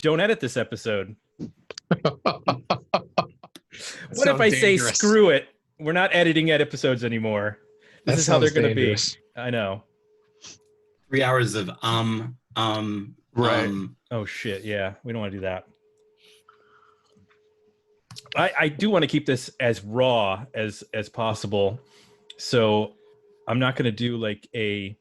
Don't edit this episode. What if I say screw it? We're not editing episodes anymore. This is how they're going to be. I know. 3 hours of right. Oh shit! Yeah, we don't want to do that. I do want to keep this as raw as possible, so I'm not going to do like a,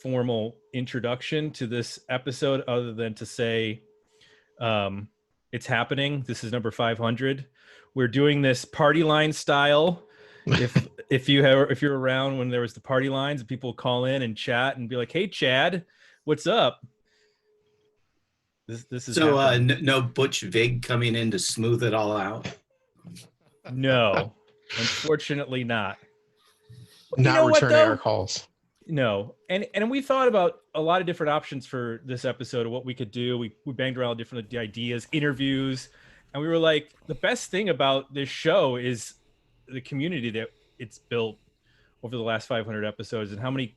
formal introduction to this episode other than to say, it's happening. This is number 500. We're doing this party line style. If you're around when there was the party lines, people call in and chat and be like, "Hey, Chad, what's up?" This is so no Butch Vig coming in to smooth it all out. No, unfortunately not. Not returning our calls. No, and we thought about a lot of different options for this episode of what we could do. We banged around different ideas, interviews, and we were like, the best thing about this show is the community that it's built over the last 500 episodes, and how many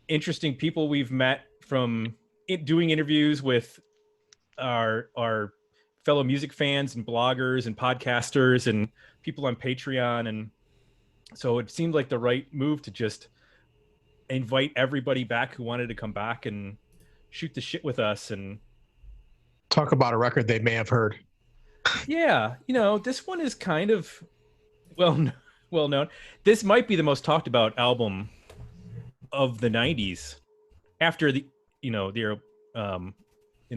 interesting people we've met from doing interviews with our fellow music fans and bloggers and podcasters and people on Patreon. And so it seemed like the right move to just invite everybody back who wanted to come back and shoot the shit with us and talk about a record they may have heard. Yeah, this one is kind of well known. This might be the most talked about album of the 90s after the In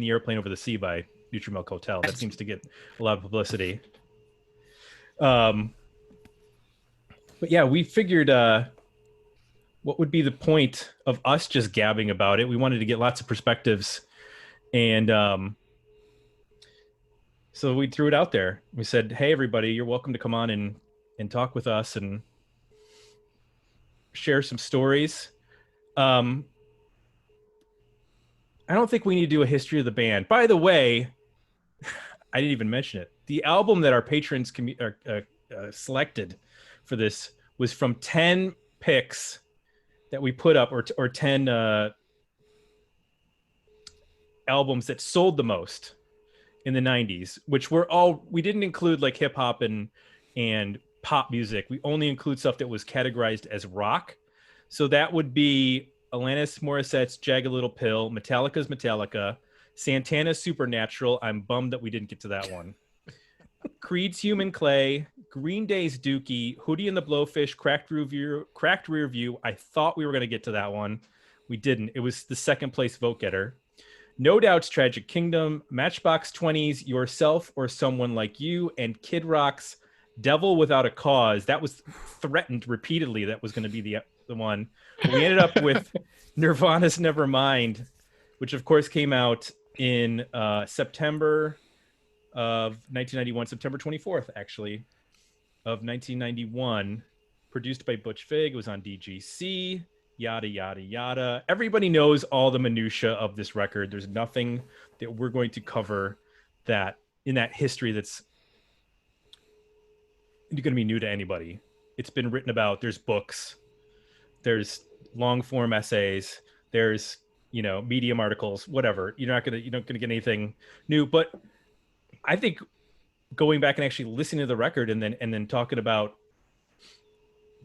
the Airplane Over the Sea by Nutrimilk Hotel. That seems to get a lot of publicity. But yeah, we figured what would be the point of us just gabbing about it? We wanted to get lots of perspectives. And so we threw it out there. We said, hey, everybody, you're welcome to come on and talk with us and share some stories. I don't think we need to do a history of the band. By the way, I didn't even mention it. The album that our patrons selected for this was from 10 picks that we put up, or 10 albums that sold the most in the 90s, which we didn't include like hip hop and pop music. We only include stuff that was categorized as rock. So that would be Alanis Morissette's Jagged Little Pill, Metallica's Metallica, Santana's Supernatural. I'm bummed that we didn't get to that one. Creed's Human Clay, Green Day's Dookie, Hootie and the Blowfish, Cracked Rear View. I thought we were going to get to that one. We didn't. It was the second place vote getter. No Doubt's Tragic Kingdom, Matchbox 20's Yourself or Someone Like You, and Kid Rock's Devil Without a Cause. That was threatened repeatedly. That was going to be the one. But we ended up with Nirvana's Nevermind, which of course came out in September of 1991, September 24th, actually, of 1991, produced by Butch Vig. It was on DGC, yada, yada, yada. Everybody knows all the minutia of this record. There's nothing that we're going to cover that in that history that's going to be new to anybody. It's been written about. There's books, there's long form essays, there's Medium articles, whatever. You're not gonna get anything new. But I think going back and actually listening to the record and then talking about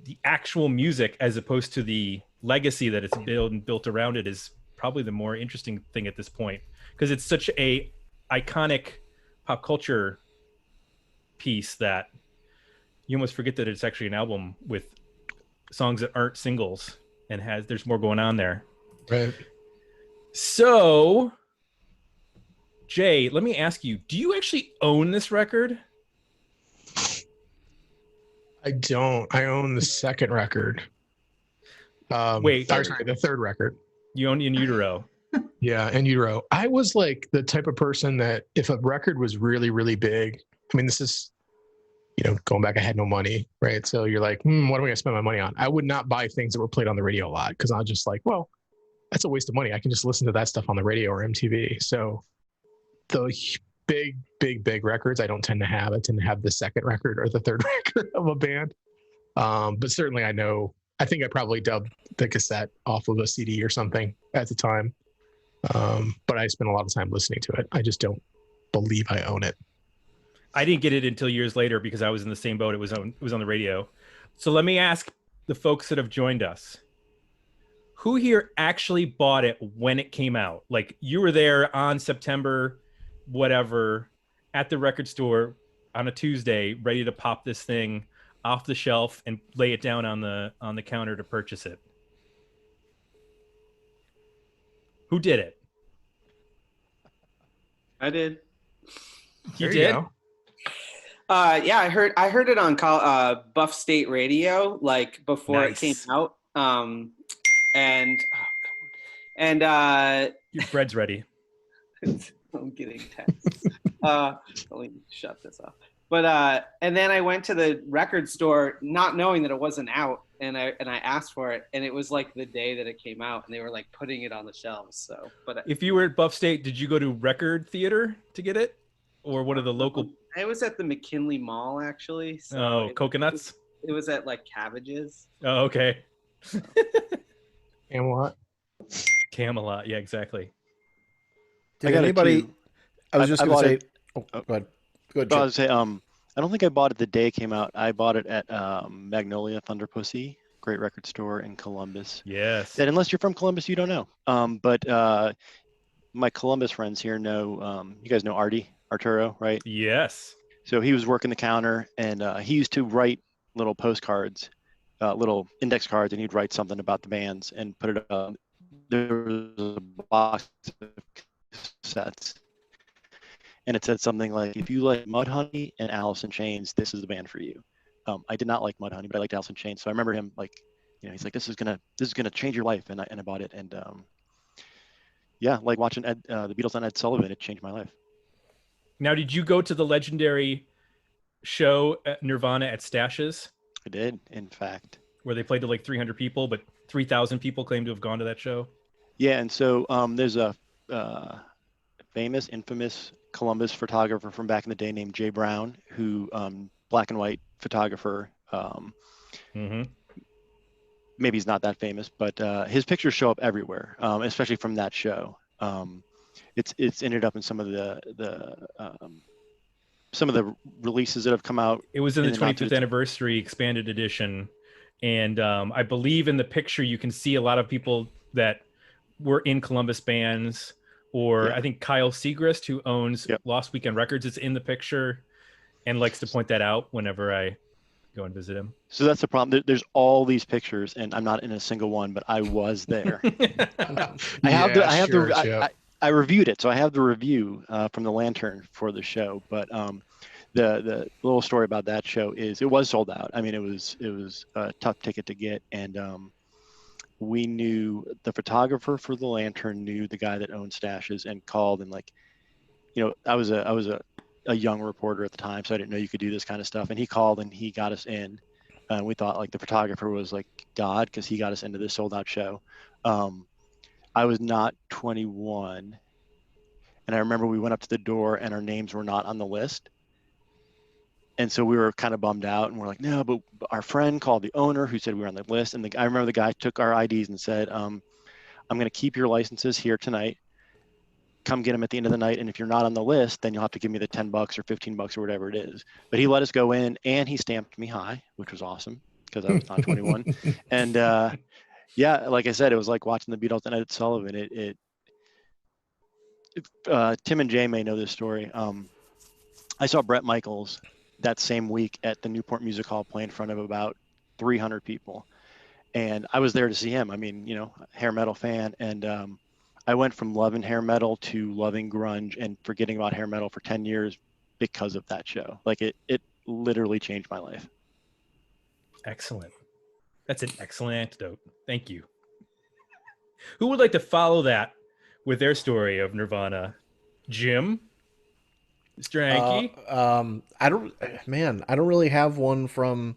the actual music as opposed to the legacy that it's built around it is probably the more interesting thing at this point, because it's such a iconic pop culture piece that you almost forget that it's actually an album with songs that aren't singles and there's more going on there. Right. So, Jay, let me ask you, do you actually own this record? I don't. I own the second record. The third record. You own In Utero. Yeah, In Utero. I was like the type of person that if a record was really, really big, I mean, this is, going back, I had no money, right? So you're like, what am I going to spend my money on? I would not buy things that were played on the radio a lot because I was just like, well, that's a waste of money. I can just listen to that stuff on the radio or MTV. So the big records I don't tend to have. I tend to have the second record or the third record of a band. But certainly I think I probably dubbed the cassette off of a CD or something at the time. But I spent a lot of time listening to it. I just don't believe I own it. I didn't get it until years later because I was in the same boat. It was on the radio. So let me ask the folks that have joined us. Who here actually bought it when it came out? Like you were there on September whatever at the record store on a Tuesday ready to pop this thing off the shelf and lay it down on the counter to purchase it. Who did it? I did. You There did? go. Yeah, I heard it on Buff State Radio like before it came Nice. out. And Your bread's ready. I'm getting texts. Let me shut this off. But and then I went to the record store not knowing that it wasn't out, and I asked for it, and it was like the day that it came out, and they were like putting it on the shelves. So, but If you were at Buff State, did you go to Record Theater to get it, or one of the local? I was at the McKinley Mall actually. So Oh, Coconuts. It was at like Cabbages. Oh, okay. Camelot. Camelot. Yeah, exactly. Did anybody? I was just I going to bought say. it- Oh, go ahead. Go ahead, I Chip. was say, I don't think I bought it the day it came out. I bought it at Magnolia Thunder Pussy, great record store in Columbus. Yes. That unless you're from Columbus, you don't know. But my Columbus friends here know. You guys know Arturo, right? Yes. So he was working the counter, and he used to write little postcards, little index cards, and he'd write something about the bands and put it up. There was a box of cassettes, and it said something like, "If you like Mudhoney and Alice in Chains, this is the band for you." I did not like Mudhoney, but I liked Alice in Chains, so I remember him like, he's like, "This is gonna change your life," and I bought it, and yeah, like watching the Beatles on Ed Sullivan, it changed my life. Now, did you go to the legendary show at Nirvana at Stashes, I did, in fact. where they played to like 300 people, but 3,000 people claim to have gone to that show? Yeah, and so there's a infamous Columbus photographer from back in the day named Jay Brown, who black and white photographer. Mm-hmm. Maybe he's not that famous, but his pictures show up everywhere, especially from that show. It's ended up in some of the releases that have come out. It was in the In the not 25th too- anniversary expanded edition. And I believe in the picture, you can see a lot of people that were in Columbus bands, or Yeah. I think Kyle Segrist, who owns Yep. Lost Weekend Records, is in the picture and likes to point that out whenever I go and visit him. So that's the problem. There's all these pictures, and I'm not in a single one, but I was there. I reviewed it, so I have the review from the Lantern for the show. But the little story about that show is it was sold out. I mean, it was a tough ticket to get, and we knew the photographer for the Lantern knew the guy that owned Stashes and called, and like, I was a young reporter at the time, so I didn't know you could do this kind of stuff. And he called and he got us in. And we thought like the photographer was like God, because he got us into this sold out show. I was not 21. And I remember we went up to the door and our names were not on the list. And so we were kind of bummed out, and we're like, no, but our friend called the owner who said we were on the list. And I remember the guy took our IDs and said, I'm going to keep your licenses here tonight. Come get them at the end of the night. And if you're not on the list, then you'll have to give me the $10 or $15 or whatever it is. But he let us go in, and he stamped me high, which was awesome because I was not 21. And yeah, like I said, it was like watching the Beatles and Ed Sullivan. Tim and Jay may know this story. I saw Bret Michaels that same week at the Newport Music Hall play in front of about 300 people. And I was there to see him. I mean, hair metal fan. And I went from loving hair metal to loving grunge and forgetting about hair metal for 10 years because of that show. Like it literally changed my life. Excellent. That's an excellent antidote. Thank you. Who would like to follow that with their story of Nirvana? Jim? Mr. Hanky? I don't really have one from,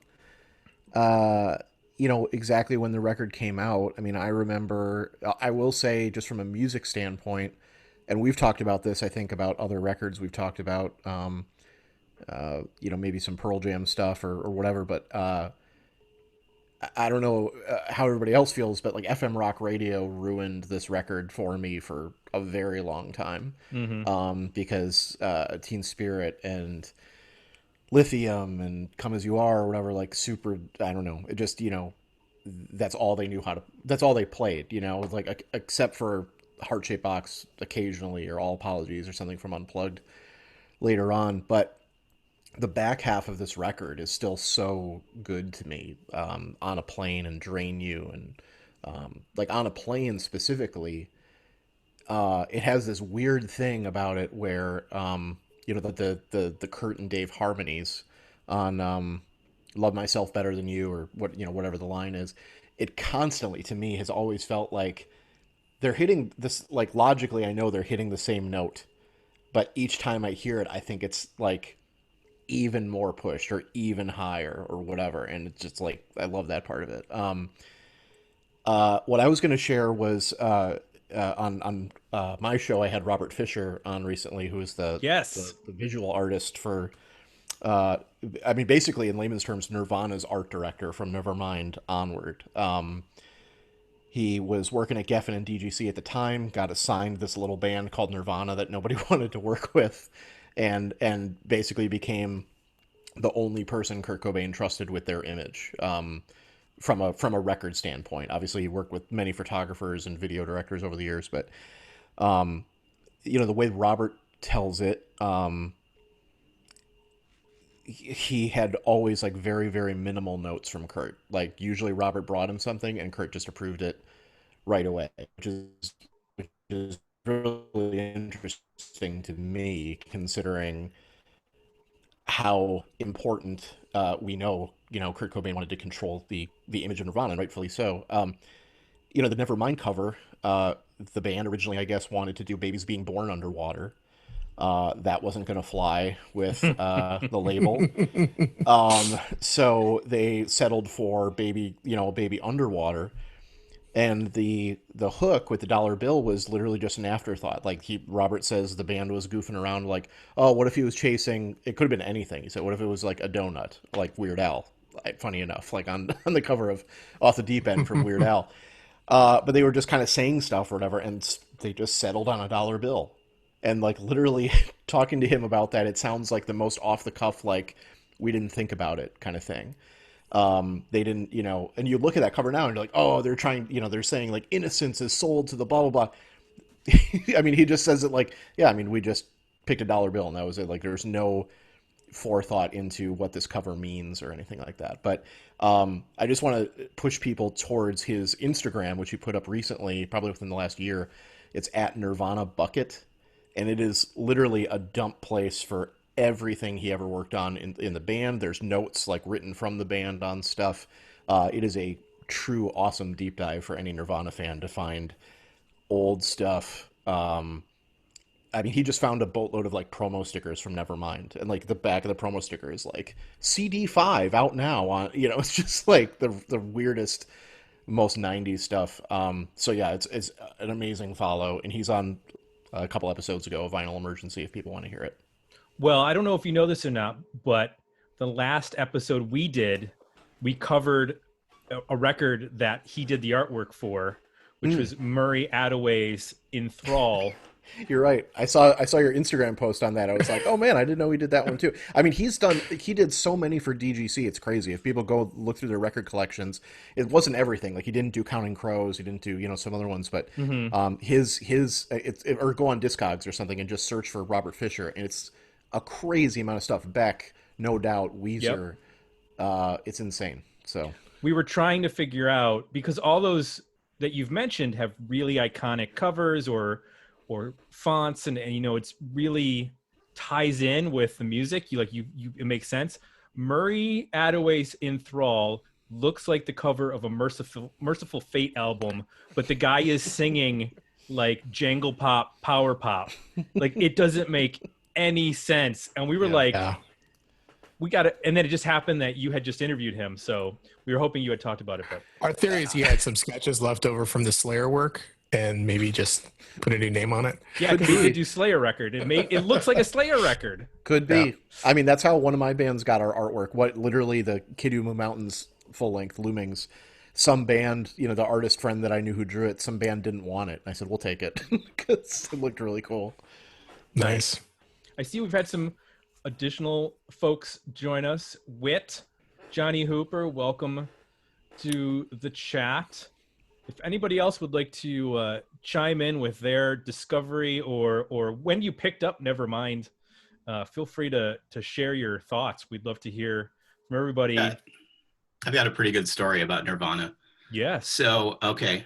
exactly when the record came out. I mean, I remember, I will say just from a music standpoint, and we've talked about this, I think, about other records. We've talked about, maybe some Pearl Jam stuff or whatever, but I don't know how everybody else feels, but like FM rock radio ruined this record for me for a very long time. Because Teen Spirit and Lithium and Come As You Are or whatever, like super, I don't know, it just, that's all they knew how to, that's all they played, like except for Heart Shaped Box occasionally, or All Apologies or something from Unplugged later on. But the back half of this record is still so good to me. On a Plane and Drain You, and like On a Plane specifically, it has this weird thing about it where the Kurt and Dave harmonies on Love Myself Better Than You, or whatever the line is, it constantly to me has always felt like they're hitting this, like logically I know they're hitting the same note, but each time I hear it I think it's like even more pushed or even higher or whatever, and it's just like I love that part of it. What I was going to share was on my show I had Robert Fisher on recently, who is the visual artist for basically in layman's terms Nirvana's art director from Nevermind onward. He was working at Geffen and DGC at the time, got assigned this little band called Nirvana that nobody wanted to work with, and basically became the only person Kurt Cobain trusted with their image, from a record standpoint. Obviously, he worked with many photographers and video directors over the years, but the way Robert tells it, he had always like very, very minimal notes from Kurt. Like usually Robert brought him something and Kurt just approved it right away, which is really interesting to me, considering how important we know Kurt Cobain wanted to control the image of Nirvana, and rightfully so. The Nevermind cover, the band originally, I guess, wanted to do Babies Being Born underwater. That wasn't going to fly with the label. So they settled for Baby Underwater. And the hook with the dollar bill was literally just an afterthought. Like Robert says the band was goofing around like, oh, what if he was chasing, it could have been anything. He said, what if it was like a donut, like Weird Al, funny enough, like on the cover of Off the Deep End from Weird Al. But they were just kind of saying stuff or whatever, and they just settled on a dollar bill. And like literally talking to him about that, it sounds like the most off the cuff, like we didn't think about it kind of thing. They didn't, and you look at that cover now and you're like, oh, they're trying, they're saying like innocence is sold to the blah, blah, blah. He just says it like, yeah, we just picked a dollar bill and that was it. Like there's no forethought into what this cover means or anything like that. But I just want to push people towards his Instagram, which he put up recently, probably within the last year. It's at Nirvana Bucket. And it is literally a dump place for everything he ever worked on in the band. There's notes like written from the band on stuff. It is a true awesome deep dive for any Nirvana fan to find old stuff. He just found a boatload of like promo stickers from Nevermind, and like the back of the promo sticker is like CD5 out now on, it's just like the weirdest, most 90s stuff. So yeah, it's an amazing follow, and he's on a couple episodes ago, Vinyl Emergency, if people want to hear it. Well, I don't know if you know this or not, but the last episode we did, we covered a record that he did the artwork for, which was Murray Attaway's Enthrall. You're right. I saw your Instagram post on that. I was like, oh man, I didn't know he did that one too. He did so many for DGC. It's crazy. If people go look through their record collections, it wasn't everything. Like he didn't do Counting Crows. He didn't do, some other ones, but or go on Discogs or something and just search for Robert Fisher. And it's a crazy amount of stuff. Beck, No Doubt, Weezer. Yep. It's insane. So we were trying to figure out, because all those that you've mentioned have really iconic covers or fonts, and it's really ties in with the music. It makes sense. Murray Attaway's Enthrall looks like the cover of a Merciful Fate album, but the guy is singing like jangle pop, power pop. Like it doesn't make any sense. And we were we got it. And then it just happened that you had just interviewed him, so we were hoping you had talked about it. But our theory is he had some sketches left over from the Slayer work and maybe just put a new name on it. Yeah, because he did do Slayer record. It looks like a Slayer record. Could be. Yeah. That's how one of my bands got our artwork. What literally the Kid Who Moved Mountains full length Loomings. Some band, you know, the artist friend that I knew who drew it, some band didn't want it. I said, we'll take it because it looked really cool. Nice. I see we've had some additional folks join us. Wit, Johnny Hooper, welcome to the chat. If anybody else would like to chime in with their discovery or when you picked up Nevermind, feel free to share your thoughts. We'd love to hear from everybody. Yeah. I've got a pretty good story about Nirvana. Yes. So, okay.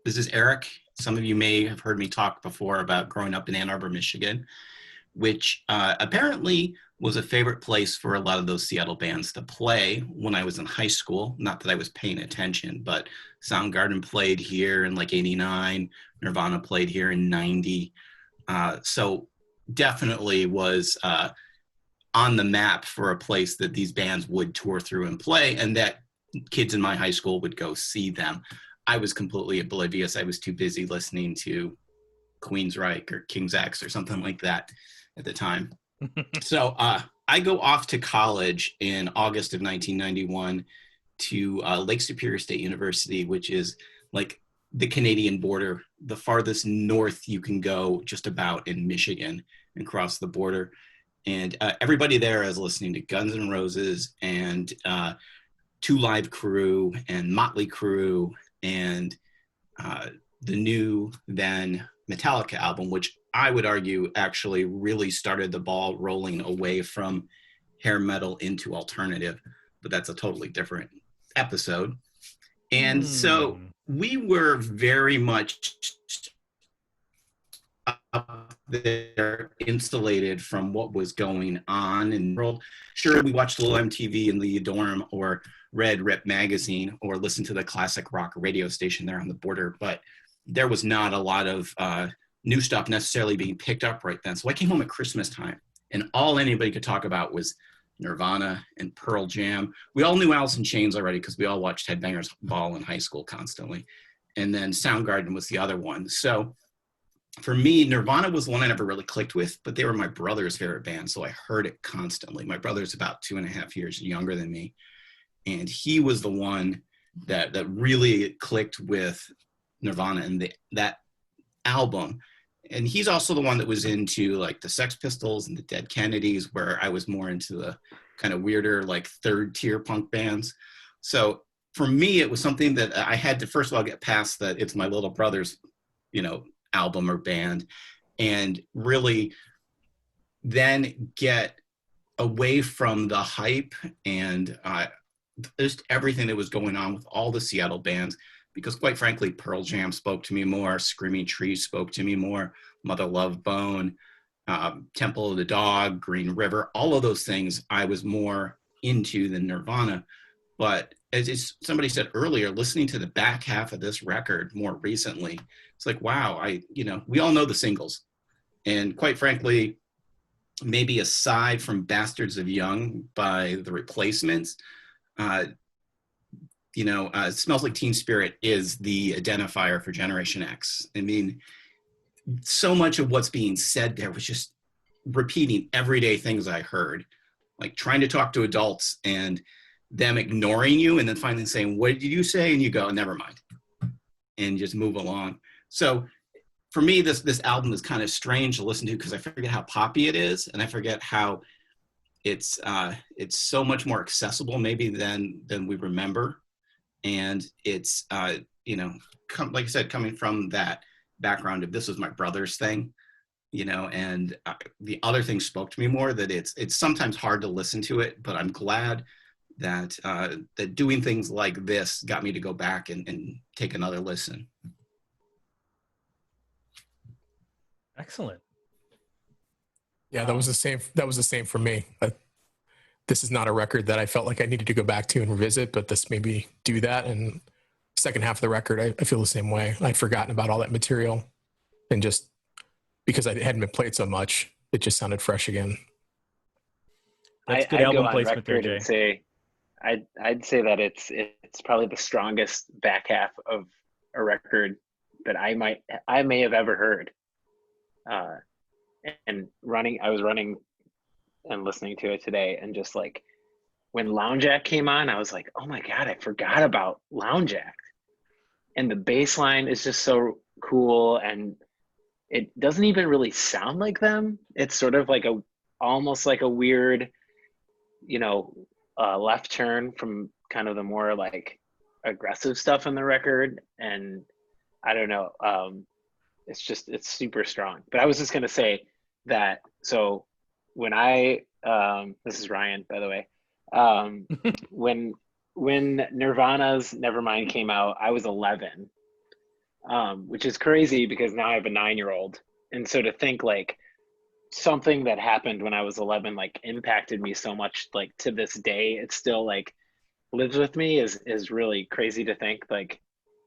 This is Eric. Some of you may have heard me talk before about growing up in Ann Arbor, Michigan, which apparently was a favorite place for a lot of those Seattle bands to play when I was in high school. Not that I was paying attention, but Soundgarden played here in like 89. Nirvana played here in 90. So definitely was on the map for a place that these bands would tour through and play, and that kids in my high school would go see them. I was completely oblivious. I was too busy listening to Queensryche or King's X or something like that at the time. So I go off to college in August of 1991 to Lake Superior State University, which is like the Canadian border, the farthest north you can go just about in Michigan and cross the border. And everybody there is listening to Guns N' Roses and Two Live Crew and Motley Crue and the new then Metallica album, which I would argue actually really started the ball rolling away from hair metal into alternative, but that's a totally different episode. And so we were very much up there insulated from what was going on in the world. Sure, we watched a little MTV in the dorm or read Rip magazine or listened to the classic rock radio station there on the border, but there was not a lot of new stuff necessarily being picked up right then. So I came home at Christmas time and all anybody could talk about was Nirvana and Pearl Jam. We all knew Alice in Chains already because we all watched Headbangers Ball in high school constantly. And then Soundgarden was the other one. So for me, Nirvana was the one I never really clicked with, but they were my brother's favorite band, so I heard it constantly. My brother's about 2.5 years younger than me, and he was the one that really clicked with Nirvana and that album. And he's also the one that was into like the Sex Pistols and the Dead Kennedys, where I was more into the kind of weirder, like third-tier punk bands. So for me, it was something that I had to, first of all, get past that it's my little brother's, album or band, and really then get away from the hype and just everything that was going on with all the Seattle bands, because quite frankly, Pearl Jam spoke to me more, Screaming Trees spoke to me more, Mother Love Bone, Temple of the Dog, Green River, all of those things I was more into than Nirvana. But as somebody said earlier, listening to the back half of this record more recently, it's like, wow, we all know the singles. And quite frankly, maybe aside from Bastards of Young by The Replacements, Smells Like Teen Spirit is the identifier for Generation X. I mean, so much of what's being said there was just repeating everyday things I heard, like trying to talk to adults and them ignoring you and then finally saying, what did you say? And you go, never mind, and just move along. So for me, this album is kind of strange to listen to because I forget how poppy it is, and I forget how it's so much more accessible maybe than we remember. And it's like I said, coming from that background of this was my brother's thing, and the other thing spoke to me more, that it's sometimes hard to listen to it, but I'm glad that that doing things like this got me to go back and take another listen. Excellent. Yeah, that was the same. That was the same for me. This is not a record that I felt like I needed to go back to and revisit, but this made me do that. And second half of the record, I feel the same way. I'd forgotten about all that material, and just because I hadn't been played so much, it just sounded fresh again. That's good I'd album go on placement there, record Jay. and say, I'd say that it's probably the strongest back half of a record that I may have ever heard. And I was running and listening to it today, and just like when Lounge Act came on, I was like, oh my God, I forgot about Lounge Act. And the bass line is just so cool, and it doesn't even really sound like them. It's sort of like almost like a weird, left turn from kind of the more like aggressive stuff on the record. And I don't know, it's super strong. But I was just gonna say that, so when this is Ryan, by the way, when Nirvana's Nevermind came out, I was 11, which is crazy because now I have a 9-year-old. And so to think like something that happened when I was 11 like impacted me so much, like to this day, it still like lives with me, is really crazy to think. Like,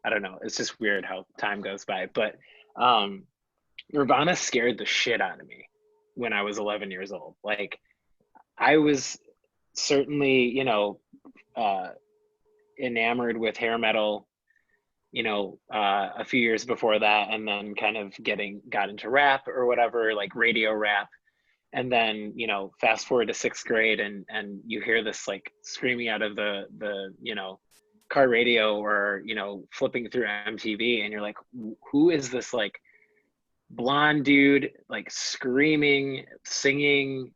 I don't know, it's just weird how time goes by. But Nirvana scared the shit out of me when I was 11 years old. Like, I was certainly, enamored with hair metal, a few years before that, and then kind of got into rap or whatever, like radio rap. And then, fast forward to 6th grade, and you hear this like screaming out of the car radio, or, flipping through MTV, and you're like, who is this like blonde dude, like screaming, singing,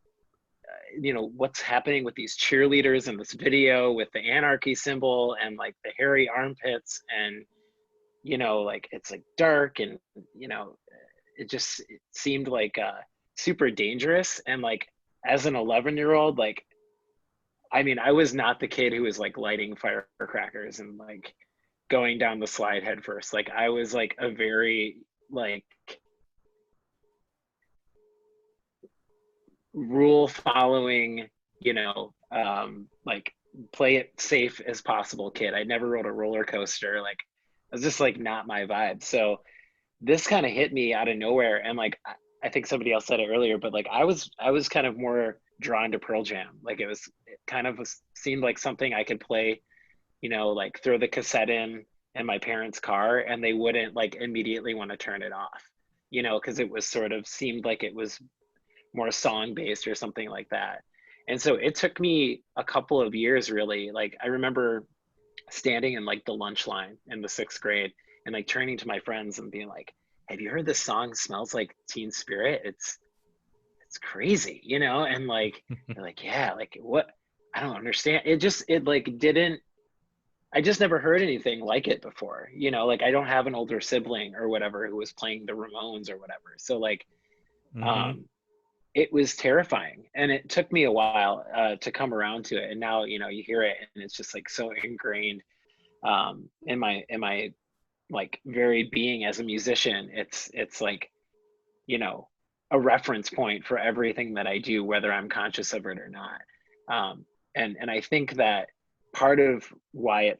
what's happening with these cheerleaders in this video with the anarchy symbol and like the hairy armpits, and like it's like dark, and it seemed like super dangerous. And like as an 11-year-old, like, I mean, I was not the kid who was like lighting firecrackers and like going down the slide head first. Like, I was like a very like rule following, like play it safe as possible kid. I never rode a roller coaster. Like, it was just like not my vibe. So this kind of hit me out of nowhere. And like, I think somebody else said it earlier, but like I was kind of more drawn to Pearl Jam. Like, it seemed like something I could play, like throw the cassette in my parents' car, and they wouldn't like immediately want to turn it off, because it was sort of seemed like it was more song based or something like that. And so it took me a couple of years, really. Like, I remember standing in like the lunch line in the 6th grade and like turning to my friends and being like, have you heard this song, Smells Like Teen Spirit? It's crazy, and like, they're like, yeah, like what? I don't understand. It like didn't, I just never heard anything like it before, like I don't have an older sibling or whatever who was playing the Ramones or whatever. So like, it was terrifying, and it took me a while to come around to it. And now, you hear it and it's just like so ingrained in my like very being as a musician. It's like, a reference point for everything that I do, whether I'm conscious of it or not. And I think that part of why it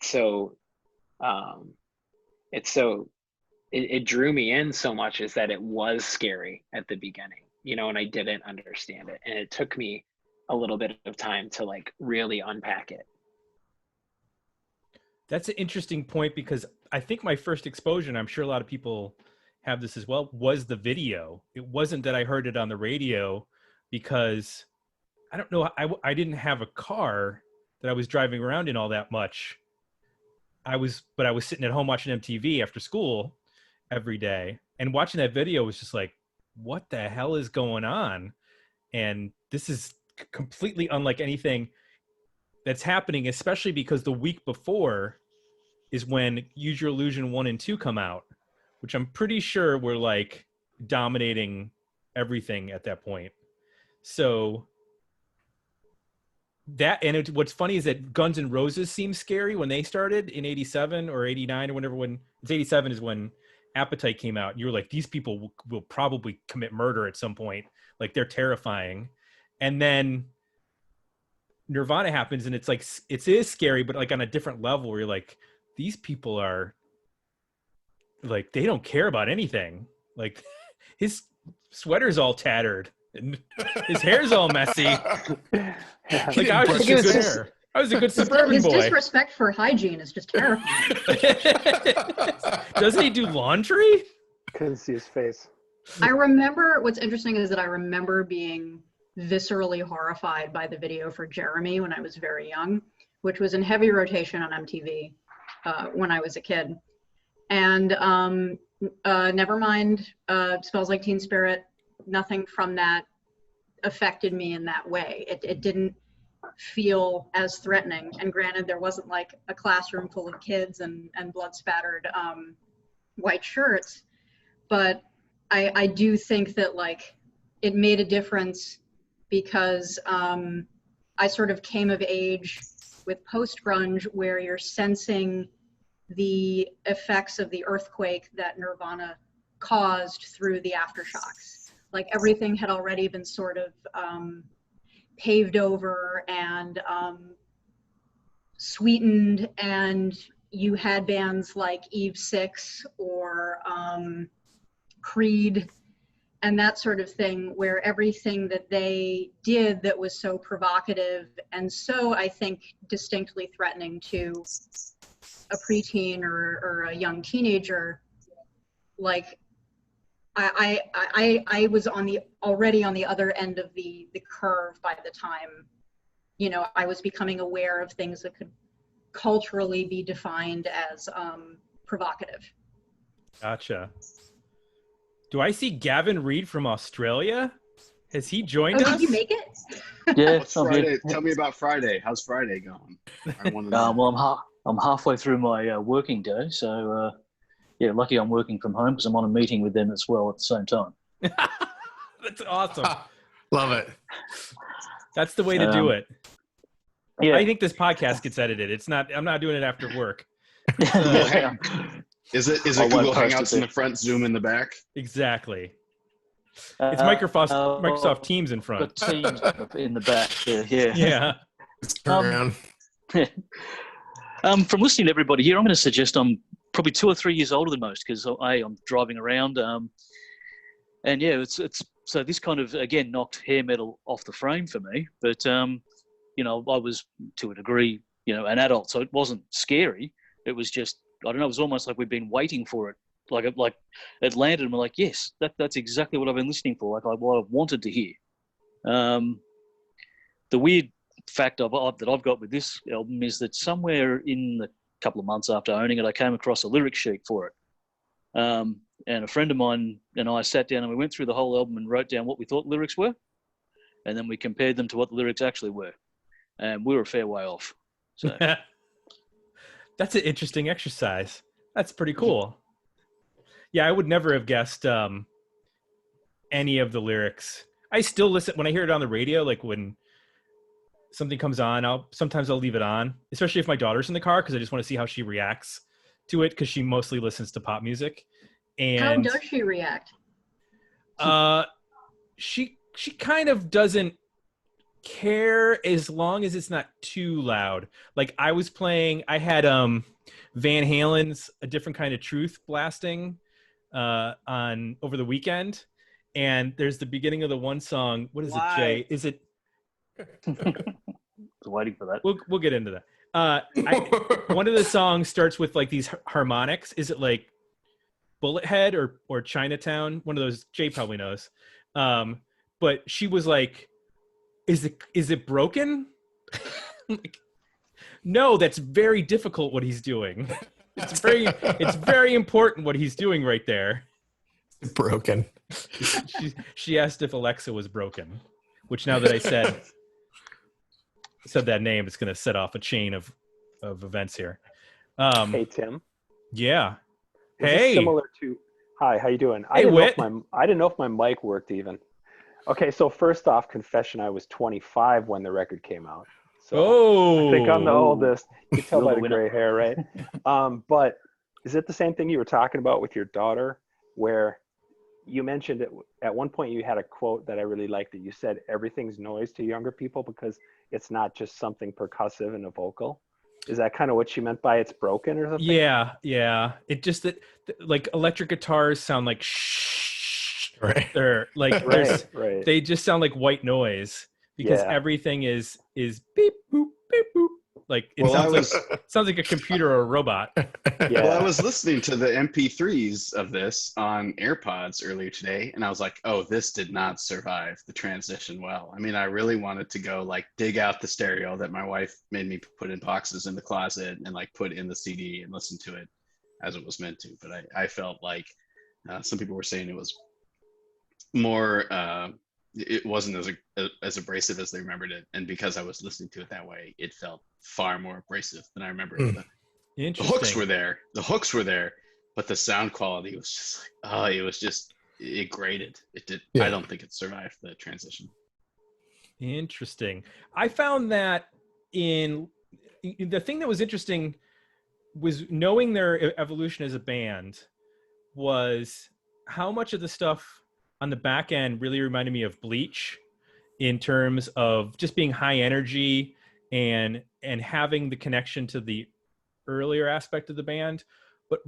drew me in so much is that it was scary at the beginning, and I didn't understand it. And it took me a little bit of time to like really unpack it. That's an interesting point, because I think my first exposure, and I'm sure a lot of people have this as well, was the video. It wasn't that I heard it on the radio, because I don't know, I didn't have a car that I was driving around in all that much. But I was sitting at home watching MTV after school every day, and watching that video was just like, what the hell is going on? And this is completely unlike anything that's happening, especially because the week before is when Use Your Illusion 1 and 2 come out, which I'm pretty sure were like dominating everything at that point. So that, and what's funny is that Guns N' Roses seemed scary when they started in 87 or 89 or whenever, when it's 87 is when Appetite came out. You were like, these people will probably commit murder at some point. Like, they're terrifying. And then Nirvana happens, and it's like, it is scary, but like on a different level, where you're like, these people are like, they don't care about anything. Like, his sweater's all tattered and his hair's all messy. Like, I was a good suburban boy. His disrespect for hygiene is just terrifying. Doesn't he do laundry? Couldn't see his face. I remember, what's interesting is that I remember being viscerally horrified by the video for Jeremy when I was very young, which was in heavy rotation on MTV when I was a kid. And Nevermind, Smells Like Teen Spirit, nothing from that affected me in that way. It didn't feel as threatening. And granted, there wasn't like a classroom full of kids and blood spattered white shirts, but I do think that like it made a difference because I sort of came of age with post-grunge where you're sensing the effects of the earthquake that Nirvana caused through the aftershocks. Like everything had already been sort of paved over and sweetened, and you had bands like Eve 6 or Creed and that sort of thing, where everything that they did that was so provocative and so, I think, distinctly threatening to a preteen or a young teenager, like I was already on the other end of the curve by the time, you know, I was becoming aware of things that could culturally be defined as provocative. Gotcha. Do I see Gavin Reed from Australia? Has he joined us? Did you make it? Yeah, What's I'm Friday? here. Tell me about Friday. How's Friday going? I want to know. Well, I'm halfway through my working day, so yeah, lucky I'm working from home because I'm on a meeting with them as well at the same time. That's awesome. Love it. That's the way to do it. Yeah. I think this podcast gets edited. It's not. I'm not doing it after work. Yeah. Is it I won't Google post Hangouts it. in the front, Zoom in the back? Exactly. It's Microsoft Teams in front. Got Teams in the back. Yeah. Yeah. Turn around. From listening to everybody here, I'm going to suggest I'm probably 2 or 3 years older than most because I'm driving around, and yeah, it's so this kind of again knocked hair metal off the frame for me. But you know, I was to a degree, you know, an adult, so it wasn't scary. It was just, I don't know, it was almost like we'd been waiting for it. Like it landed, and we're like, yes, that's exactly what I've been listening for. Like what I've wanted to hear. The weird fact that I've got with this album is that somewhere in the couple of months after owning it, I came across a lyric sheet for it. And a friend of mine and I sat down and we went through the whole album and wrote down what we thought the lyrics were. And then we compared them to what the lyrics actually were. And we were a fair way off. So That's an interesting exercise. That's pretty cool. Yeah, I would never have guessed any of the lyrics. I still listen when I hear it on the radio, like when something comes on, sometimes I'll leave it on, especially if my daughter's in the car, because I just want to see how she reacts to it, because she mostly listens to pop music. And How does she react? She kind of doesn't care as long as it's not too loud. Like I had Van Halen's A Different Kind of Truth blasting on over the weekend, and there's the beginning of the one song. What is it, Jay? Is it I was waiting for that. We'll get into that. One of the songs starts with like these harmonics. Is it like Bullet Head or Chinatown? One of those. Jay probably knows. But she was like, "Is it broken?" Like, no, that's very difficult. What he's doing. It's very important what he's doing right there. Broken. She asked if Alexa was broken, which now that I said that name, it's going to set off a chain of events here. Hey, Tim. Yeah. Is Hey. this similar to, hi, how you doing? Hey, Whit. I didn't know if my mic worked even. Okay, so first off, confession, I was 25 when the record came out. So I think I'm the oldest. You can tell by the gray hair, right? But is it the same thing you were talking about with your daughter, where you mentioned it at one point? You had a quote that I really liked, that you said everything's noise to younger people because it's not just something percussive and a vocal. Is that kind of what she meant by it's broken or something? Yeah. It just that like electric guitars sound like shh. Right. They're like right. They just sound like white noise because everything is beep boop beep boop Like it Well, sounds like a computer or a robot. Yeah. Well, I was listening to the MP3s of this on AirPods earlier today, and I was like, oh, this did not survive the transition well. I mean, I really wanted to go like dig out the stereo that my wife made me put in boxes in the closet and like put in the CD and listen to it as it was meant to. But I felt like some people were saying it was more, it wasn't as abrasive as they remembered it. And because I was listening to it that way, it felt far more abrasive than I remember it. The hooks were there. The hooks were there, but the sound quality was just like, it grated. It did. Yeah. I don't think it survived the transition. Interesting. I found that the thing that was interesting was knowing their evolution as a band was how much of the stuff on the back end really reminded me of Bleach in terms of just being high energy and having the connection to the earlier aspect of the band, but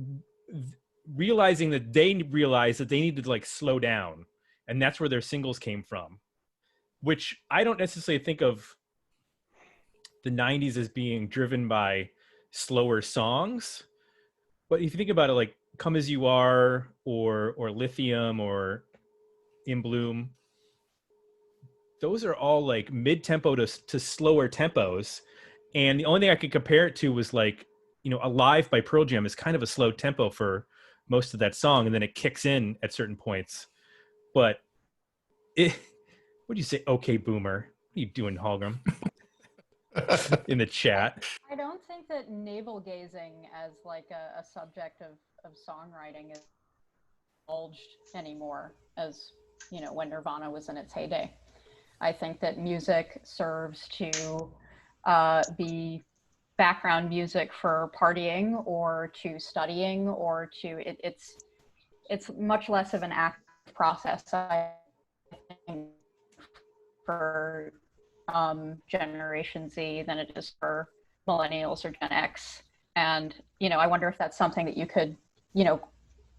realizing that they realized that they needed to like slow down, and that's where their singles came from, which I don't necessarily think of the 90s as being driven by slower songs. But if you think about it, like Come As You Are or Lithium or In Bloom, those are all like mid-tempo to slower tempos. And the only thing I could compare it to was like, Alive by Pearl Jam is kind of a slow tempo for most of that song, and then it kicks in at certain points. But what do you say, okay, boomer? What are you doing, Holgram? In the chat. I don't think that navel gazing as like a subject of songwriting is indulged anymore as, when Nirvana was in its heyday. I think that music serves to be background music for partying or to studying or to it's much less of an active process, I think, for Generation Z than it is for millennials or Gen X. And I wonder if that's something that you could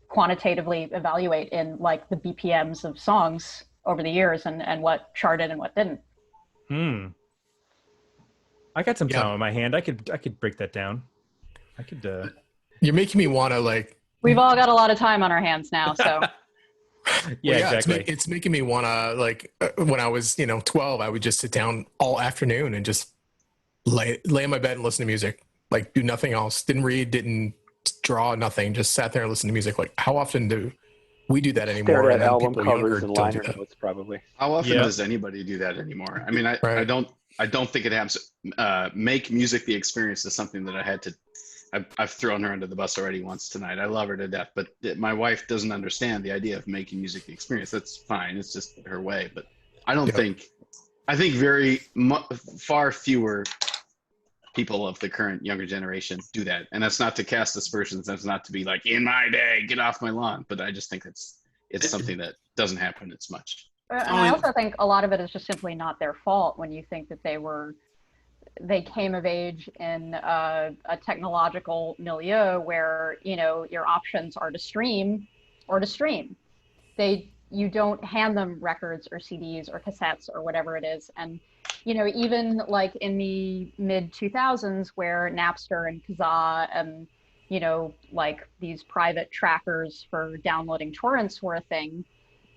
quantitatively evaluate in like the BPMs of songs over the years and what charted and what didn't. I got some time on my hand. I could break that down. I could. You're making me want to like. We've all got a lot of time on our hands now, so. Exactly. It's making me want to like. When I was 12, I would just sit down all afternoon and just lay in my bed and listen to music. Like do nothing else. Didn't read. Didn't draw. Nothing. Just sat there and listened to music. Like how often do we do that anymore? Stare at and then album people covers younger and don't do liner that. notes, probably. How often does anybody do that anymore? I mean, I don't think it happens. Make music the experience is something that I had to. I've thrown her under the bus already once tonight. I love her to death, but my wife doesn't understand the idea of making music the experience. That's fine. It's just her way. But I don't think. I think far fewer people of the current younger generation do that, and that's not to cast aspersions. That's not to be like in my day, get off my lawn. But I just think it's something that doesn't happen as much. And I also think a lot of it is just simply not their fault when you think that they came of age in a technological milieu where, your options are to stream or to stream. You don't hand them records or CDs or cassettes or whatever it is. And, even like in the mid 2000s where Napster and Kazaa and, like these private trackers for downloading torrents were a thing,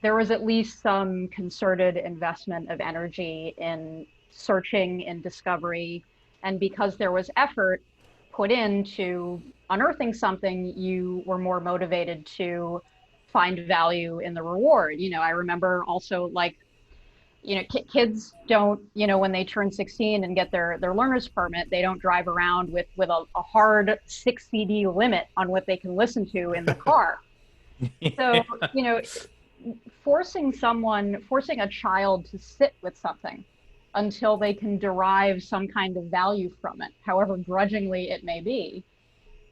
there was at least some concerted investment of energy in searching and discovery. And because there was effort put into unearthing something, you were more motivated to find value in the reward. I remember also like, kids don't, when they turn 16 and get their learner's permit, they don't drive around with a hard 6 CD limit on what they can listen to in the car. So, forcing a child to sit with something until they can derive some kind of value from it, however grudgingly it may be,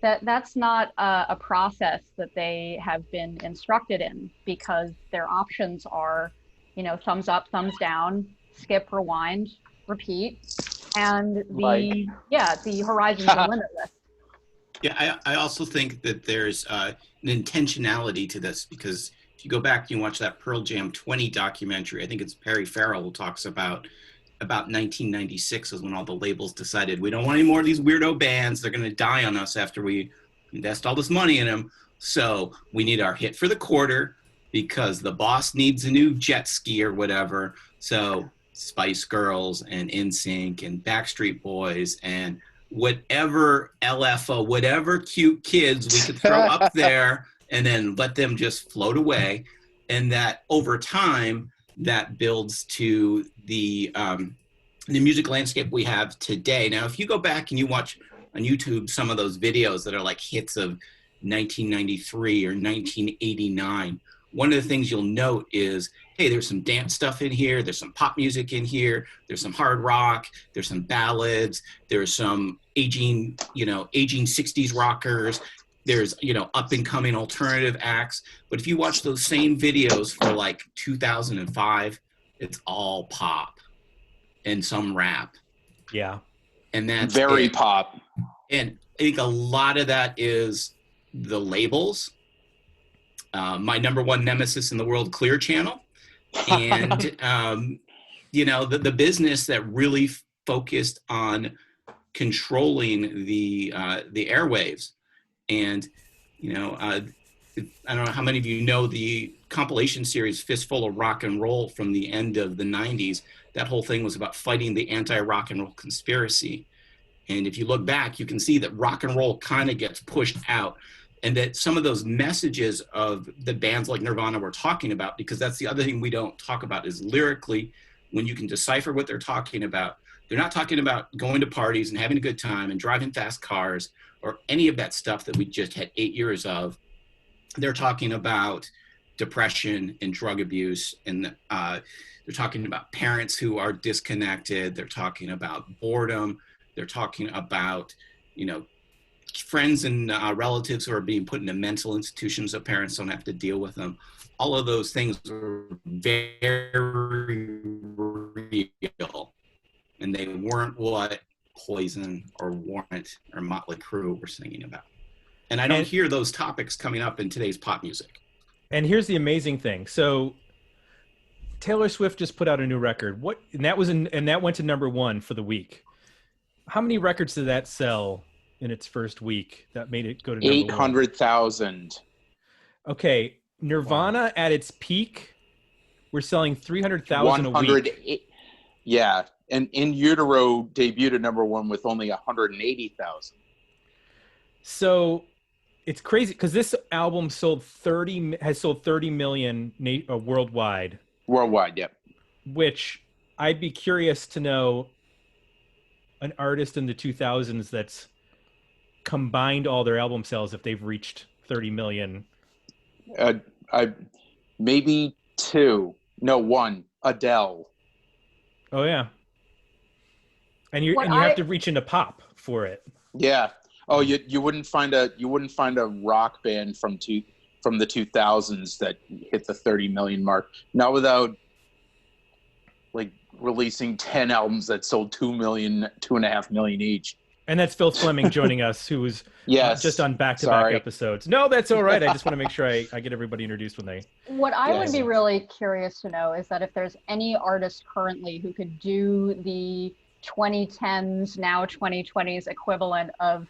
that's not a process that they have been instructed in, because their options are, thumbs up, thumbs down, skip, rewind, repeat, and the horizons are limitless. Yeah, I also think that there's an intentionality to this, because if you go back and you watch that Pearl Jam 20 documentary, I think it's Perry Farrell who talks about about 1996 was when all the labels decided we don't want any more of these weirdo bands. They're going to die on us after we invest all this money in them. So we need our hit for the quarter because the boss needs a new jet ski or whatever. So Spice Girls and NSYNC and Backstreet Boys and whatever LFO, whatever cute kids we could throw up there and then let them just float away. And that over time, that builds to the music landscape we have today. Now, if you go back and you watch on YouTube some of those videos that are like hits of 1993 or 1989, one of the things you'll note is, hey, there's some dance stuff in here, there's some pop music in here, there's some hard rock, there's some ballads, there's some aging 60s rockers, there's, up and coming alternative acts. But if you watch those same videos for like 2005, it's all pop and some rap. Yeah. And that's very it. Pop. And I think a lot of that is the labels. My number one nemesis in the world, Clear Channel. And, the business that really focused on controlling the airwaves. And, I don't know how many of you know the compilation series Fistful of Rock and Roll from the end of the 90s. That whole thing was about fighting the anti-rock and roll conspiracy. And if you look back, you can see that rock and roll kind of gets pushed out, and that some of those messages of the bands like Nirvana we're talking about, because that's the other thing we don't talk about, is lyrically, when you can decipher what they're talking about, they're not talking about going to parties and having a good time and driving fast cars or any of that stuff that we just had 8 years of. They're talking about depression and drug abuse, and they're talking about parents who are disconnected. They're talking about boredom. They're talking about, friends and relatives who are being put into mental institutions so parents don't have to deal with them. All of those things are very real, and they weren't what Poison or Warrant or Motley Crue were singing about. And I don't hear those topics coming up in today's pop music. And here's the amazing thing. So Taylor Swift just put out a new record. And that went to number 1 for the week. How many records did that sell in its first week that made it go to number 1? 800,000. Okay, Nirvana at its peak, we're selling 300,000 a week. Yeah, and In Utero debuted at number 1 with only 180,000. So it's crazy because this album has sold 30 million worldwide. Worldwide, yep. Which I'd be curious to know an artist in the 2000s that's combined all their album sales if they've reached 30 million. Maybe 2. No, 1. Adele. Oh yeah. And you have to reach into pop for it. Yeah. Oh, you wouldn't find a rock band from the 2000s that hit the 30 million mark. Not without like releasing 10 albums that sold 2.5 million each. And that's Phil Fleming joining us, who was just on back-to-back episodes. No, that's all right. I just want to make sure I get everybody introduced when they... What I would be really curious to know is that if there's any artist currently who could do the 2010s, now 2020s equivalent of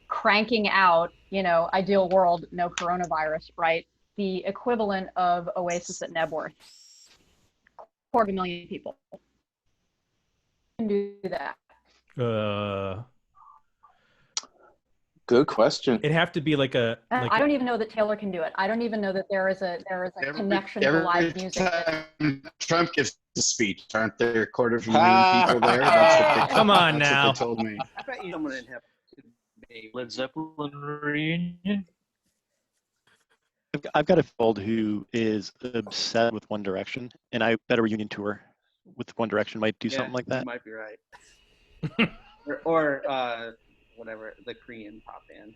cranking out, ideal world, no coronavirus, right? The equivalent of Oasis at Nebworth. 250,000 people can do that. Good question. It'd have to be like I don't even know that Taylor can do it. I don't even know that there is a connection to live music. Trump gives a speech, aren't there a quarter of a million people there? That's what they Come on that's now. What they told me. I bet you someone didn't have Led Zeppelin reunion. I've got a friend who is obsessed with One Direction, and I bet a reunion tour with One Direction might do something like that. You might be right. or whatever, the Korean pop band.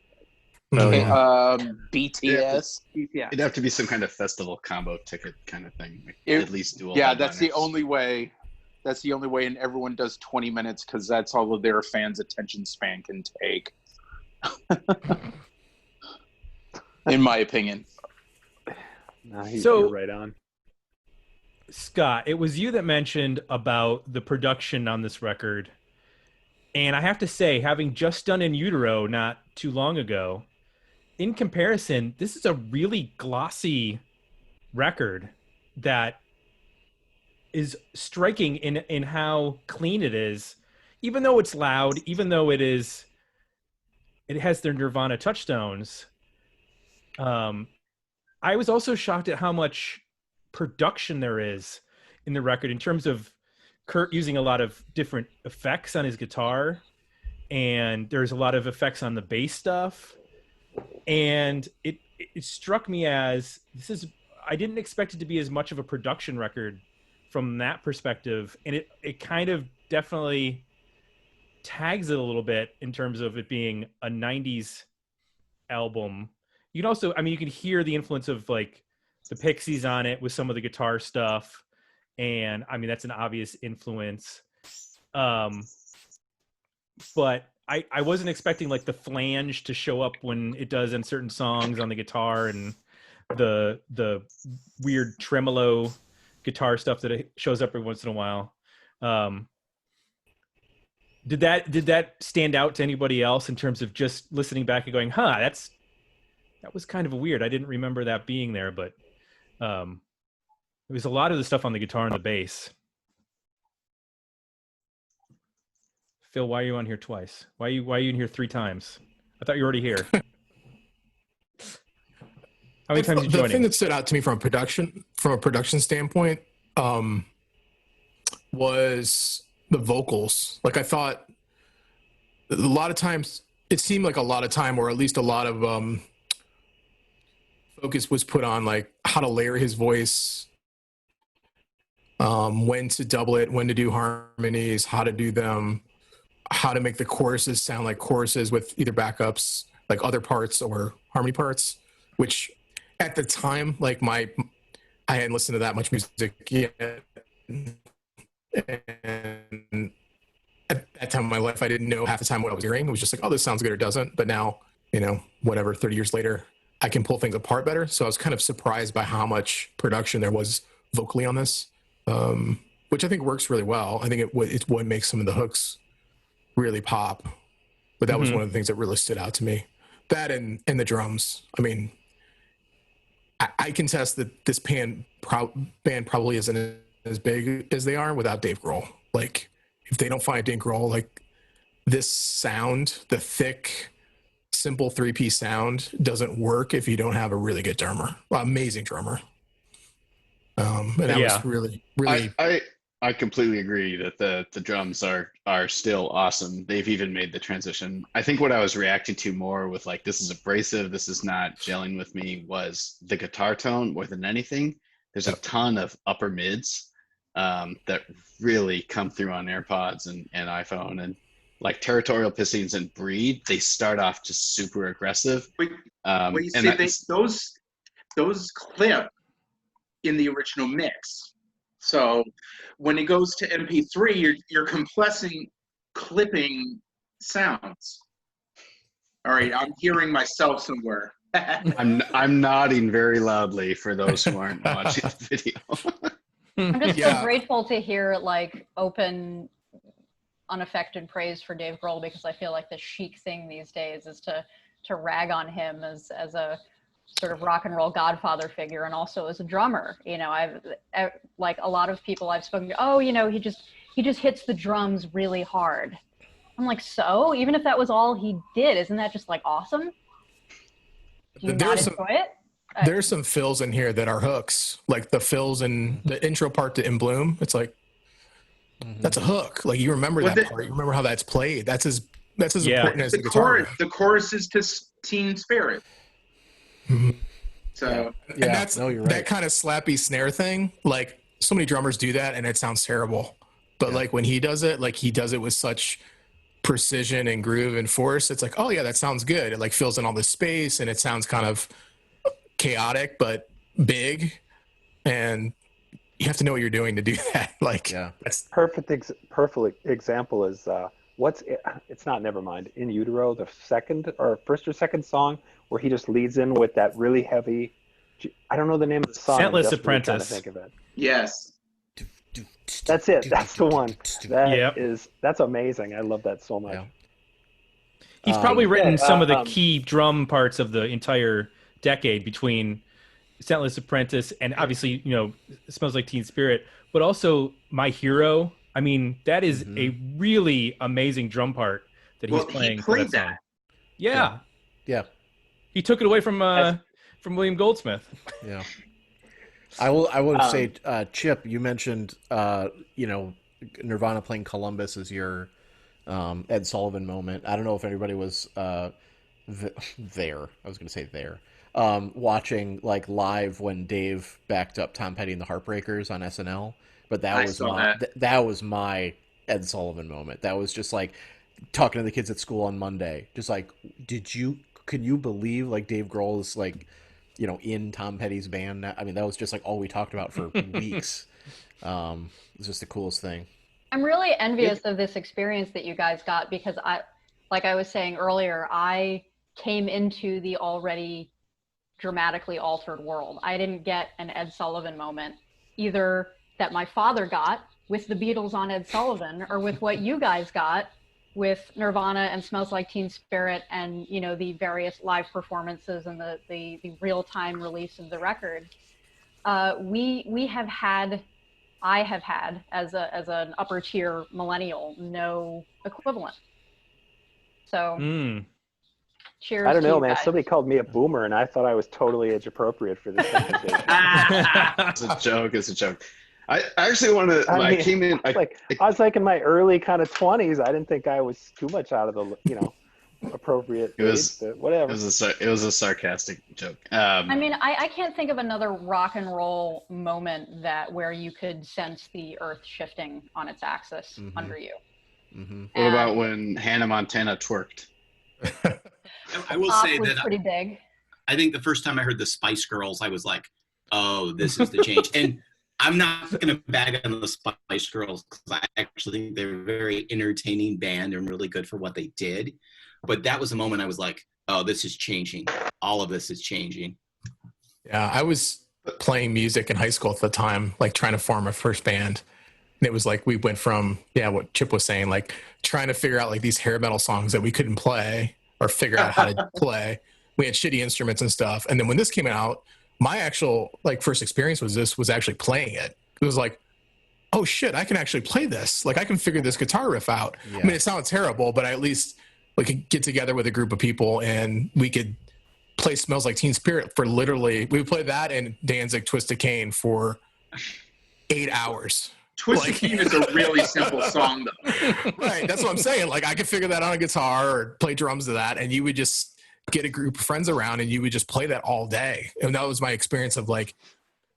BTS. It'd have to be some kind of festival combo ticket kind of thing. At least dual. Yeah, that's the only way. That's the only way, and everyone does 20 minutes because that's all of their fans' attention span can take. In my opinion. Nah, he's So- right on. Scott, it was you that mentioned about the production on this record. And I have to say, having just done In Utero not too long ago, in comparison, this is a really glossy record that is striking in how clean it is, even though it's loud, even though it has their Nirvana touchstones. I was also shocked at how much production there is in the record in terms of Kurt using a lot of different effects on his guitar, and there's a lot of effects on the bass stuff. And it struck me as I didn't expect it to be as much of a production record from that perspective. And it kind of definitely tags it a little bit in terms of it being a 90s album. You can also, I mean, you can hear the influence of like the Pixies on it with some of the guitar stuff. And I mean, that's an obvious influence. But I wasn't expecting like the flange to show up when it does in certain songs on the guitar, and the weird tremolo guitar stuff that it shows up every once in a while. Did that stand out to anybody else in terms of just listening back and going, that was kind of weird. I didn't remember that being there, but it was a lot of the stuff on the guitar and the bass. Phil, why are you on here twice? Why are you in here 3 times? I thought you were already here. How many times are you joining? The thing that stood out to me from a production standpoint, was the vocals. Like I thought a lot of times it seemed like a lot of time, or at least a lot of focus was put on like how to layer his voice, when to double it, when to do harmonies, how to do them, how to make the choruses sound like choruses with either backups, like other parts or harmony parts, which at the time, like I hadn't listened to that much music yet. And at that time in my life, I didn't know half the time what I was hearing. It was just like, oh, this sounds good or doesn't. But now, 30 years later, I can pull things apart better. So I was kind of surprised by how much production there was vocally on this, which I think works really well. I think it's what makes some of the hooks really pop. But that was one of the things that really stood out to me. That and the drums. I mean, I contest that this band probably isn't as big as they are without Dave Grohl. Like, if they don't find Dave Grohl, like this sound, the thick, simple 3-piece sound doesn't work if you don't have a really good drummer, amazing drummer. And that was really, really. I completely agree that the drums are still awesome. They've even made the transition. I think what I was reacting to more with like, this is abrasive, this is not gelling with me, was the guitar tone more than anything. There's a ton of upper mids that really come through on AirPods and iPhone, and like Territorial Pissings and Breed, they start off just super aggressive. But you see, those clip in the original mix. So when it goes to MP3, you're clipping sounds. All right, I'm hearing myself somewhere. I'm nodding very loudly for those who aren't watching the video. I'm just so grateful to hear like open, unaffected praise for Dave Grohl, because I feel like the chic thing these days is to rag on him as a sort of rock and roll godfather figure, and also as a drummer. I've like a lot of people I've spoken to, he just hits the drums really hard. I'm like, so even if that was all he did, isn't that just like awesome? Do you not enjoy it? There's some fills in here that are hooks, like the fills in the intro part to In Bloom. It's like, that's a hook. Like, you remember that part. You remember how that's played. That's as important as the guitar. The chorus is to Teen Spirit. So and that's that kind of slappy snare thing. Like, so many drummers do that and it sounds terrible. But like when he does it with such precision and groove and force. It's like, oh yeah, that sounds good. It like fills in all this space and it sounds kind of chaotic but big, and you have to know what you're doing to do that. Like, that's perfect example is it's not Nevermind, In Utero, the first or second song where he just leads in with that really heavy, I don't know the name of the song. Scentless Apprentice. Think of it. Yes. That's it. That's the one. Yep. That's amazing. I love that so much. Yeah. He's probably written yeah, some of the key drum parts of the entire decade between Sentless Apprentice and obviously, Smells Like Teen Spirit, but also My Hero. I mean, that is a really amazing drum part that he's playing for that song. Yeah. Yeah. He took it away from William Goldsmith. Yeah. I would say, Chip, you mentioned, Nirvana playing Columbus as your Ed Sullivan moment. I don't know if anybody was there. I was going to say there. Watching like live when Dave backed up Tom Petty and the Heartbreakers on SNL, but that was my Ed Sullivan moment. That was just like talking to the kids at school on Monday, just like, can you believe like Dave Grohl is like, in Tom Petty's band now? I mean, that was just like all we talked about for weeks. It's just the coolest thing. I'm really envious of this experience that you guys got, because like I was saying earlier, I came into the already dramatically altered world. I didn't get an Ed Sullivan moment, either that my father got with the Beatles on Ed Sullivan, or with what you guys got with Nirvana and Smells Like Teen Spirit, and the various live performances and the real-time release of the record. I have had as an upper tier millennial, no equivalent. So cheers. I don't know, to you man. guys. Somebody called me a boomer, and I thought I was totally age appropriate for this conversation. It's a joke. It's a joke. I actually want to. I came in. I was like in my early kind of 20s. I didn't think I was too much out of the appropriate age, but whatever. It was a sarcastic joke. I mean, I can't think of another rock and roll moment where you could sense the earth shifting on its axis under you. Mm-hmm. What about when Hannah Montana twerked? I will say was that pretty big. I think the first time I heard the Spice Girls, I was like, oh, this is the change. And I'm not going to bag on the Spice Girls, because I actually think they're a very entertaining band and really good for what they did. But that was the moment I was like, oh, this is changing. All of this is changing. Yeah, I was playing music in high school at the time, like trying to form a first band. And it was like we went from, what Chip was saying, like trying to figure out like these hair metal songs that we couldn't play or figure out how to play. We had shitty instruments and stuff. And then when this came out, my actual like first experience was actually playing it. It was like, oh shit, I can actually play this. Like I can figure this guitar riff out. Yeah. I mean, it sounds terrible, but I at least we could get together with a group of people and we could play Smells Like Teen Spirit for literally, we would play that and Danzig Twisted Cane for 8 hours. Twisted Cane is a really simple song, though. Right, that's what I'm saying. Like I could figure that on a guitar or play drums to that, and you would just get a group of friends around and you would just play that all day. And that was my experience of like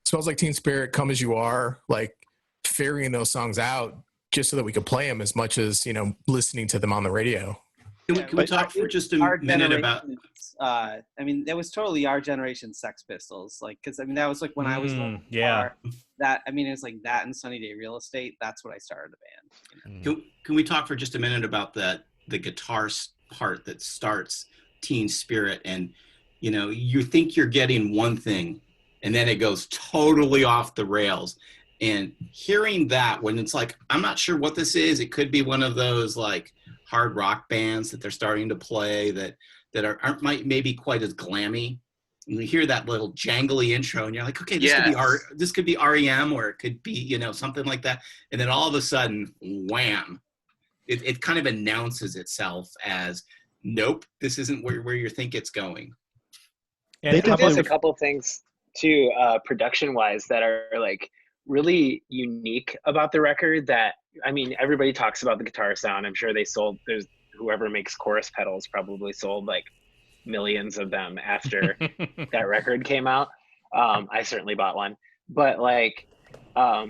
Smells Like Teen Spirit, Come As You Are, like figuring those songs out just so that we could play them as much as, listening to them on the radio. Can we talk for just a minute about... I mean, that was totally our generation Sex Pistols. Like, because, I mean, that was like when I was that, I mean, it was like that and Sunny Day Real Estate. That's what I started a band. Can we talk for just a minute about the guitar part that starts Teen Spirit? And, you think you're getting one thing, and then it goes totally off the rails. And hearing that when it's like, I'm not sure what this is. It could be one of those like hard rock bands that they're starting to play that aren't maybe quite as glammy. And you hear that little jangly intro and you're like, okay, this could be REM, or it could be, something like that. And then all of a sudden, wham, it kind of announces itself as, nope, this isn't where you think it's going. And I think there's a couple things too, production wise, that are like really unique about the record. That, I mean, everybody talks about the guitar sound. I'm sure there's whoever makes chorus pedals probably sold like millions of them after that record came out. I certainly bought one, but like, I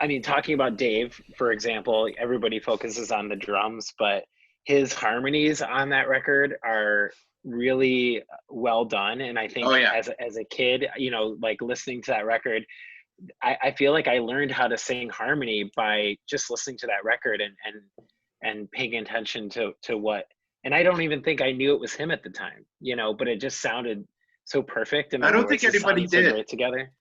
mean, talking about Dave, for example, everybody focuses on the drums, but his harmonies on that record are really well done. And I think as a kid, like listening to that record, I feel like I learned how to sing harmony by just listening to that record and paying attention to what, and I don't even think I knew it was him at the time, but it just sounded so perfect. And I don't think anybody did so together.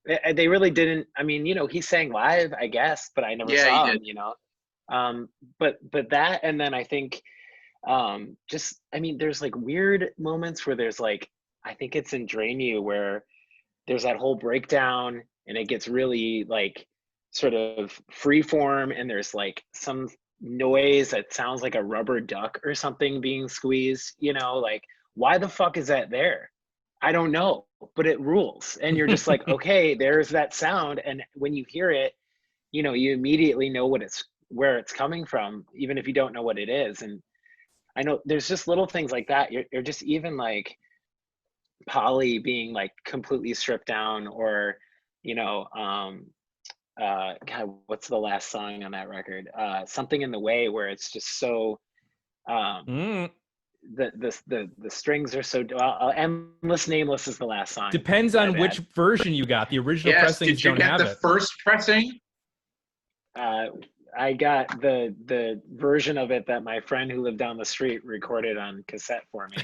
They really didn't. I mean, he sang live, I guess, but I never saw him. But that, and then I think there's like weird moments where there's like, I think it's in Drain You where there's that whole breakdown and it gets really like sort of free form, and there's like some noise that sounds like a rubber duck or something being squeezed, like why the fuck is that there? I don't know, but it rules. And you're just like, okay, there's that sound. And when you hear it, you immediately know where it's coming from, even if you don't know what it is. And I know there's just little things like that. You're just even like Polly being like completely stripped down, or, God, what's the last song on that record? Something in the Way, where it's just so, the strings are so Endless Nameless is the last song. Depends on which version you got. The original pressings don't have it. Did you get the first pressing? I got the version of it that my friend who lived down the street recorded on cassette for me.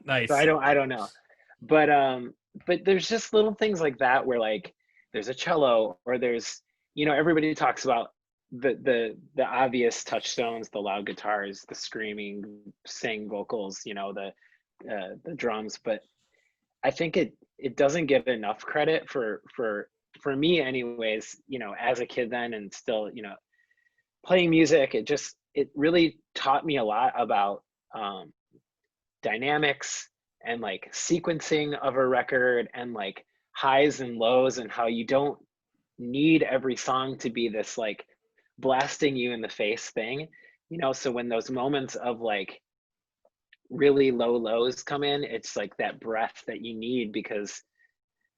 Nice. So I don't know, but there's just little things like that where like there's a cello, or there's everybody talks about the obvious touchstones, the loud guitars, the screaming, sing vocals, the drums, but I think it doesn't get enough credit for me anyways, as a kid then, and still, playing music. It really taught me a lot about dynamics and like sequencing of a record, and like highs and lows, and how you don't need every song to be this like blasting you in the face thing, so when those moments of like really low lows come in, it's like that breath that you need, because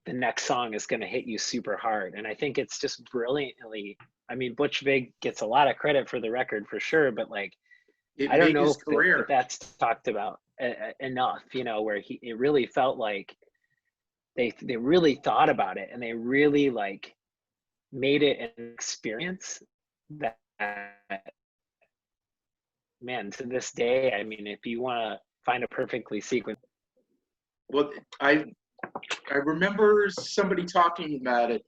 the next song is going to hit you super hard. And I think it's just brilliantly, I mean, Butch Vig gets a lot of credit for the record for sure, but like I don't know if that's talked about enough, where it really felt like they really thought about it, and they really like made it an experience that, man, to this day, I mean, if you want to find a perfectly sequenced. Well, I remember somebody talking about it.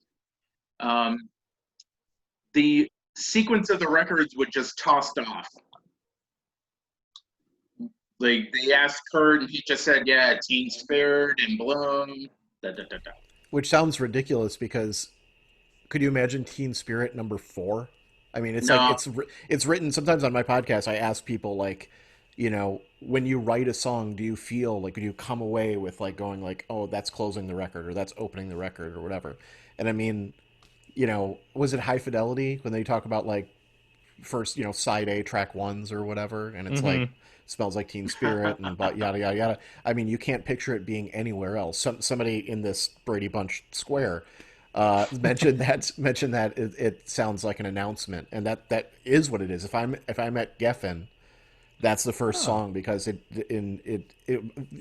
The sequence of the records was just tossed off. Like they asked Kurt, and he just said, "Yeah, Teen Spirit and Bloom." Which sounds ridiculous, because could you imagine Teen Spirit number 4? I mean, it's like it's written. Sometimes on my podcast, I ask people like, when you write a song, do you feel like, do you come away with like going like, oh, that's closing the record, or that's opening the record, or whatever? And I mean, was it High Fidelity when they talk about like first, side A track 1s or whatever, and it's like Smells Like Teen Spirit and but yada yada yada. I mean, you can't picture it being anywhere else. Somebody in this Brady Bunch square mentioned that it sounds like an announcement, and that is what it is. If I'm at Geffen, that's the first song, because it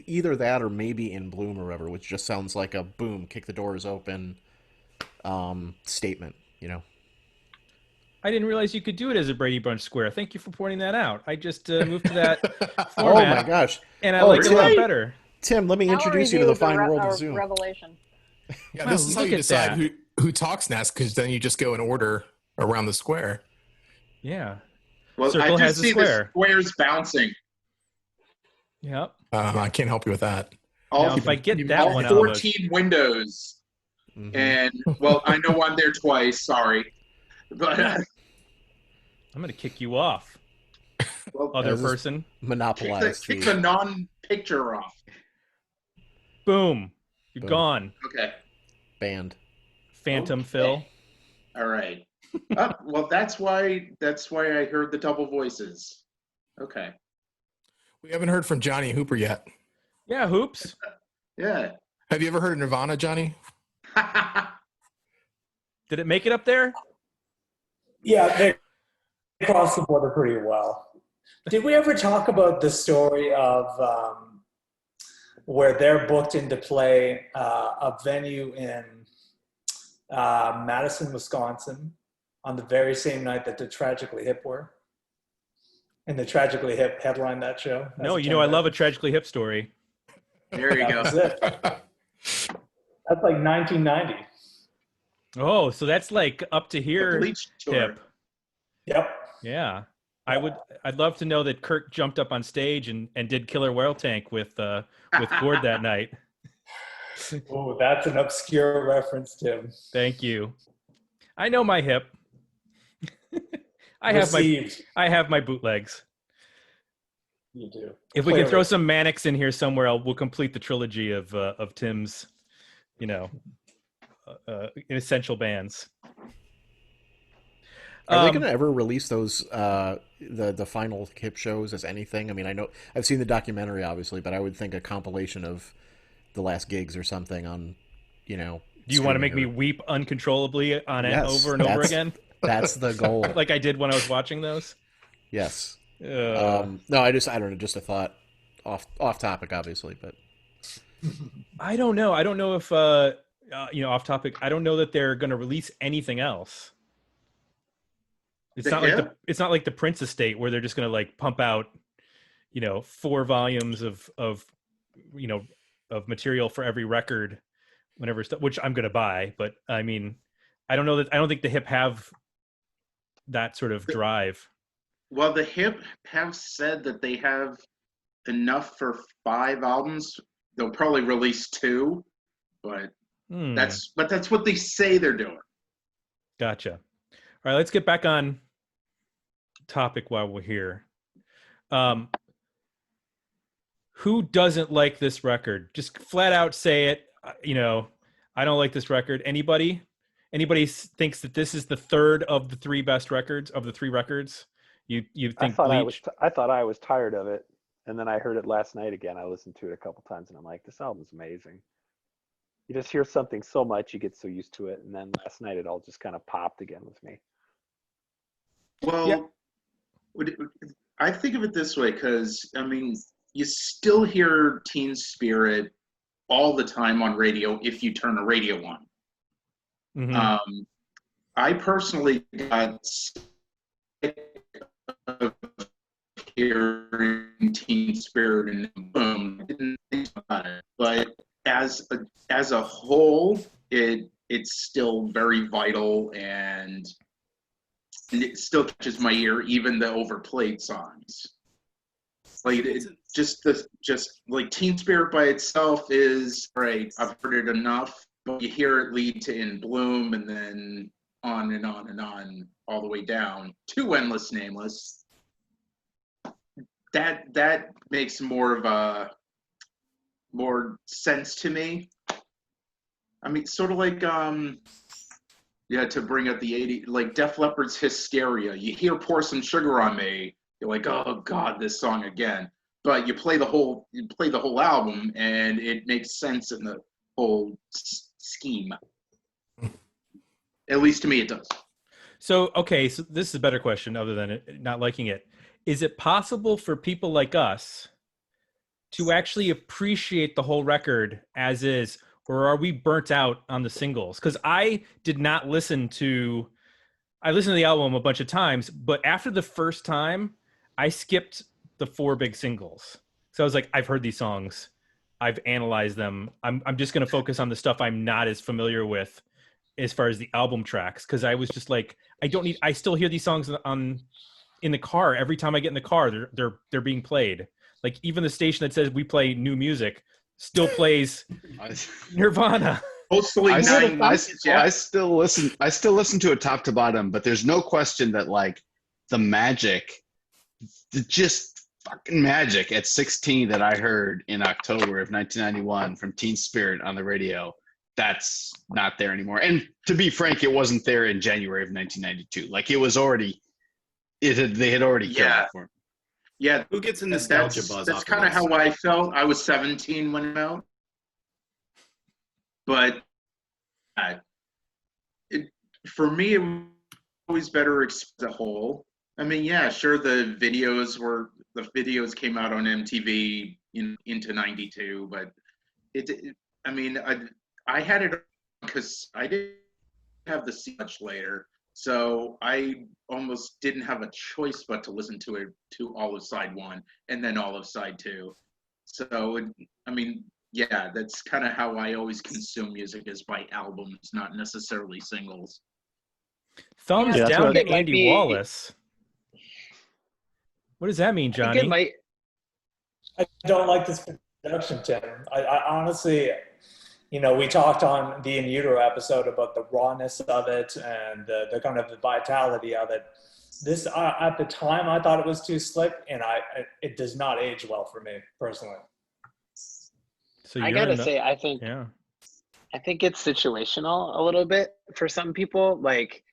either that or maybe In Bloom or whatever, which just sounds like a boom, kick the doors open statement. I didn't realize you could do it as a Brady Bunch square. Thank you for pointing that out. I just moved to that format. Oh my gosh! And I like it a lot better. Tim, let me introduce you to the fine world of Zoom. Revelation. Yeah, this is how you decide who talks next, because then you just go in order around the square. Yeah. Well, Circle I just see the squares bouncing. Yep. I can't help you with that. Now, if I get that all one 14 windows. Mm-hmm. And, well, I know I'm there twice. Sorry. But I'm going to kick you off. Well, other person. Monopolize. Kick the non-picture off. Boom. You're gone. Okay. Banned. Phantom Phil. All right. Well, that's why I heard the double voices. Okay. We haven't heard from Johnny Hooper yet. Yeah, Hoops. Yeah. Have you ever heard of Nirvana, Johnny? Did it make it up there? Yeah, they crossed the border pretty well. Did we ever talk about the story of where they're booked in to play a venue in Madison, Wisconsin, on the very same night that the Tragically Hip were? And the Tragically Hip headlined that show? No, I love a Tragically Hip story. There you go. That's it. That's like 1990. Oh, so that's like up to The here Bleach tour. hip. Yep. Yeah. I'd love to know that Kurt jumped up on stage and did Killer Whale Tank with Gord that night. Oh, that's an obscure reference, Tim. Thank you. I know my hip. I Received. have my bootlegs. You do. If we can throw some Mannix in here somewhere, we'll complete the trilogy of Tim's, essential bands. Are they going to ever release those the final hip shows as anything? I mean, I know I've seen the documentary, obviously, but I would think a compilation of the last gigs or something on, Do you want to make me weep uncontrollably on it over and over again? That's the goal. Like I did when I was watching those. Yes. No, I don't know. Just a thought, off topic, obviously, but I don't know. I don't know if off topic. I don't know that they're going to release anything else. It's not like the Prince estate where they're just going to like pump out, 4 volumes of material for every record, whenever stuff, which I'm going to buy. But I mean, I don't think the hip have that sort of drive. Well, the hip have said that they have enough for 5 albums. They'll probably release 2, but that's what they say they're doing. Gotcha. All right, let's get back on topic while we're here. Who doesn't like this record? Just flat out say it. I don't like this record. Anybody thinks that this is the third of the 3 best records of the 3 records? You think Bleach? I thought I was tired of it, and then I heard it last night again. I listened to it a couple times, and I'm like, this album's amazing. You just hear something so much, you get so used to it, and then last night it all just kind of popped again with me. Well, I think of it this way because, I mean, you still hear Teen Spirit all the time on radio if you turn a radio on. Mm-hmm. I personally got sick of hearing Teen Spirit and boom, I didn't think about it. But as a whole, it's still very vital and it still catches my ear, even the overplayed songs. Like just like Teen Spirit by itself is great. I've heard it enough, but you hear it lead to In Bloom and then on and on and on all the way down to Endless Nameless. That makes more sense to me. I mean, sort of like to bring up the 80s, like Def Leppard's Hysteria. You hear Pour Some Sugar on Me, you're like, oh God, this song again. But you play the whole album, and it makes sense in the whole scheme. At least to me, it does. So this is a better question, other than not liking it. Is it possible for people like us to actually appreciate the whole record as is? Or are we burnt out on the singles? Because I listened to the album a bunch of times, but after the first time, I skipped the 4 big singles. So I was like, I've heard these songs, I've analyzed them. I'm just going to focus on the stuff I'm not as familiar with, as far as the album tracks. Because I was just like, I still hear these songs in the car every time I get in the car. They're being played. Like even the station that says we play new music still plays Nirvana. Mostly I still listen to it top to bottom, but there's no question that like the magic, just fucking magic at 16 that I heard in October of 1991 from Teen Spirit on the radio, that's not there anymore. And to be frank, it wasn't there in January of 1992. Like it was already, they had already killed it for me. Yeah, who gets a nostalgia buzz? That's kind of how I felt. I was 17 when it came out, but for me, it was always better as a whole. I mean, yeah, sure, the videos came out on MTV into '92, but I had it because I didn't have the C much later. So I almost didn't have a choice but to listen to all of side 1 and then all of side 2. So, yeah, that's kind of how I always consume music, is by albums, not necessarily singles. Thumbs Yeah, that's down what to it might Andy be- Wallace. What does that mean, I think Johnny? it might. I don't like this production, Tim. I honestly, we talked on the In Utero episode about the rawness of it and the kind of the vitality of it. This, at the time, I thought it was too slick, and it does not age well for me personally. So I you're gotta in the, say, I think yeah. it's situational a little bit for some people. Like,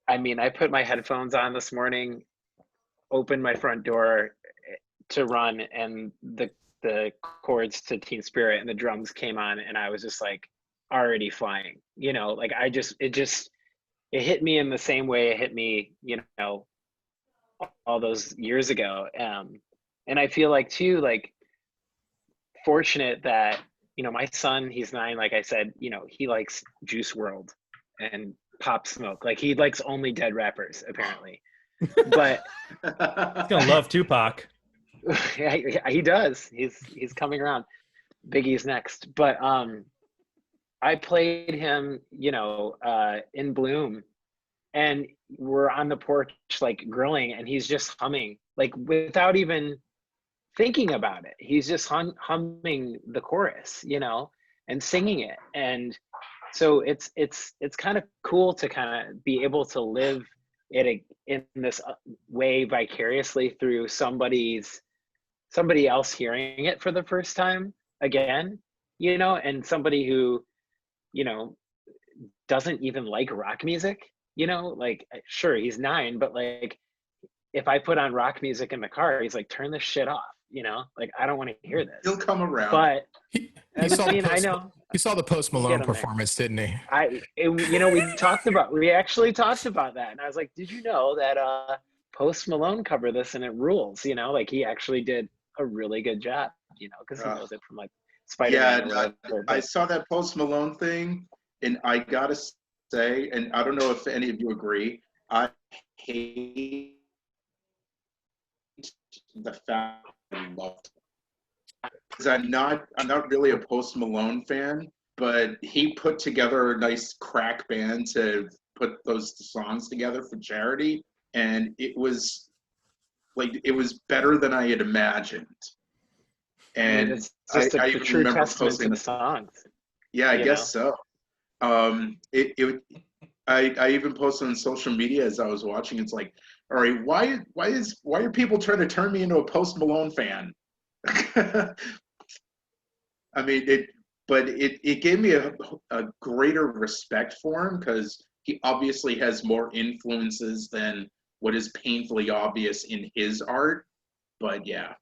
I mean, I put my headphones on this morning, opened my front door to run, and the chords to Teen Spirit and the drums came on, and I was just like already flying. Like it hit me in the same way it hit me, all those years ago. And I feel like too, like, fortunate that, my son, he's 9, like I said, he likes Juice World and Pop Smoke. Like, he likes only dead rappers, apparently. But He's gonna love Tupac. yeah, he does. He's coming around. Biggie's next. But I played him, In Bloom, and we're on the porch like grilling, and he's just humming, like, without even thinking about it. He's just humming the chorus, and singing it. And so it's kind of cool to kind of be able to live it in this way vicariously through somebody else hearing it for the first time again, and somebody who, doesn't even like rock music, like, sure, he's 9, but like, if I put on rock music in the car, he's like, turn this shit off, like, I don't want to hear this. He'll come around. But He I saw mean, I the know. He saw the Post Get Malone him there. performance, didn't he? We actually talked about that, and I was like, did you know that Post Malone covered this and it rules? Like, he actually did a really good job, because he knows it from like Spider-Man or whatever. I saw that Post Malone thing, and I gotta say, and I don't know if any of you agree, I hate the fact that I loved it. Because I'm not really a Post Malone fan, but he put together a nice crack band to put those songs together for charity, and it was better than I had imagined. And it's just a even true remember testament posting to the songs. Yeah, I guess so. I even posted on social media as I was watching. It's like, all right, why are people trying to turn me into a Post Malone fan? I mean, it gave me a greater respect for him, because he obviously has more influences than what is painfully obvious in his art. But yeah,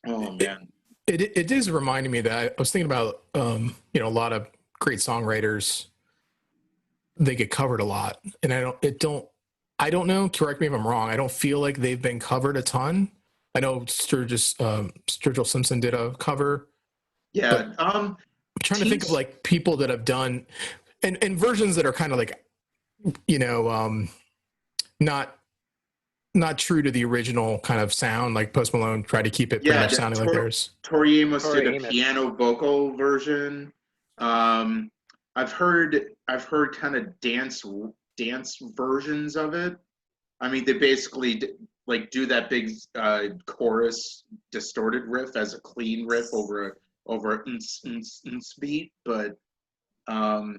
oh man, it is reminding me that I was thinking about a lot of great songwriters, they get covered a lot, and I don't know, correct me if I'm wrong, I don't feel like they've been covered a ton. I know Sturgill Simpson did a cover. Yeah, I'm trying to think of like people that have done and versions that are kind of like, not true to the original kind of sound. Like Post Malone tried to keep it pretty much sounding like theirs. Tori Amos did a piano vocal version. I've heard kind of dance versions of it. I mean, they basically do that big chorus distorted riff as a clean riff over a beat. But I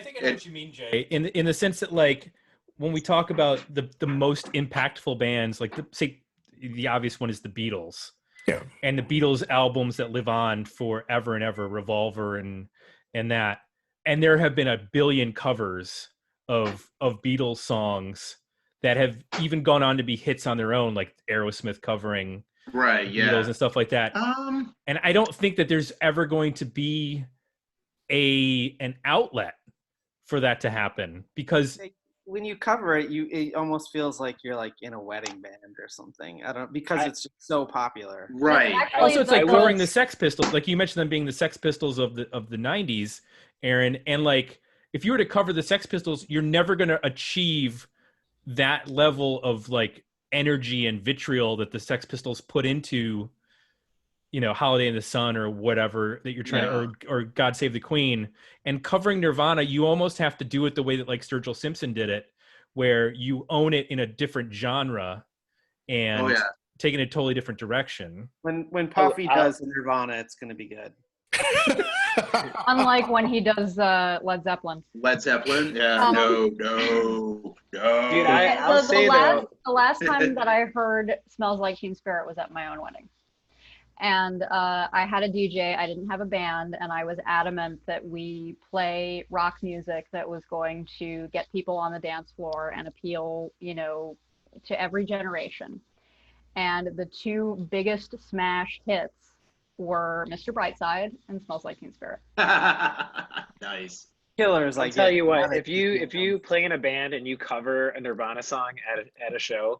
think I know what you mean, Jay. In the sense that, like, when we talk about the most impactful bands, like say the obvious one is the Beatles. Yeah. And the Beatles albums that live on forever and ever, Revolver and that. And there have been a billion covers of Beatles songs that have even gone on to be hits on their own, like Aerosmith covering Beatles and stuff like that. And I don't think that there's ever going to be an outlet for that to happen, because when you cover it, it almost feels like you're like in a wedding band or something. Because it's just so popular. Right. Also, it's like covering the Sex Pistols. Like you mentioned them being the Sex Pistols of the 90s, Aaron. And like, if you were to cover the Sex Pistols, you're never going to achieve that level of like energy and vitriol that the Sex Pistols put into Holiday in the Sun or whatever that you're trying to, or God Save the Queen, and covering Nirvana, you almost have to do it the way that like Sturgill Simpson did it, where you own it in a different genre and take it in a totally different direction. When Puffy does Nirvana, it's going to be good. Unlike when he does Led Zeppelin. Led Zeppelin? Yeah, no. Dude, I'll say the last time that I heard Smells Like Teen Spirit was at my own wedding. And I had a DJ, I didn't have a band, and I was adamant that we play rock music that was going to get people on the dance floor and appeal, to every generation. And the two biggest smash hits were Mr. Brightside and Smells Like Teen Spirit. Nice. Killers. I'll tell you what, if you play in a band and you cover a Nirvana song at a show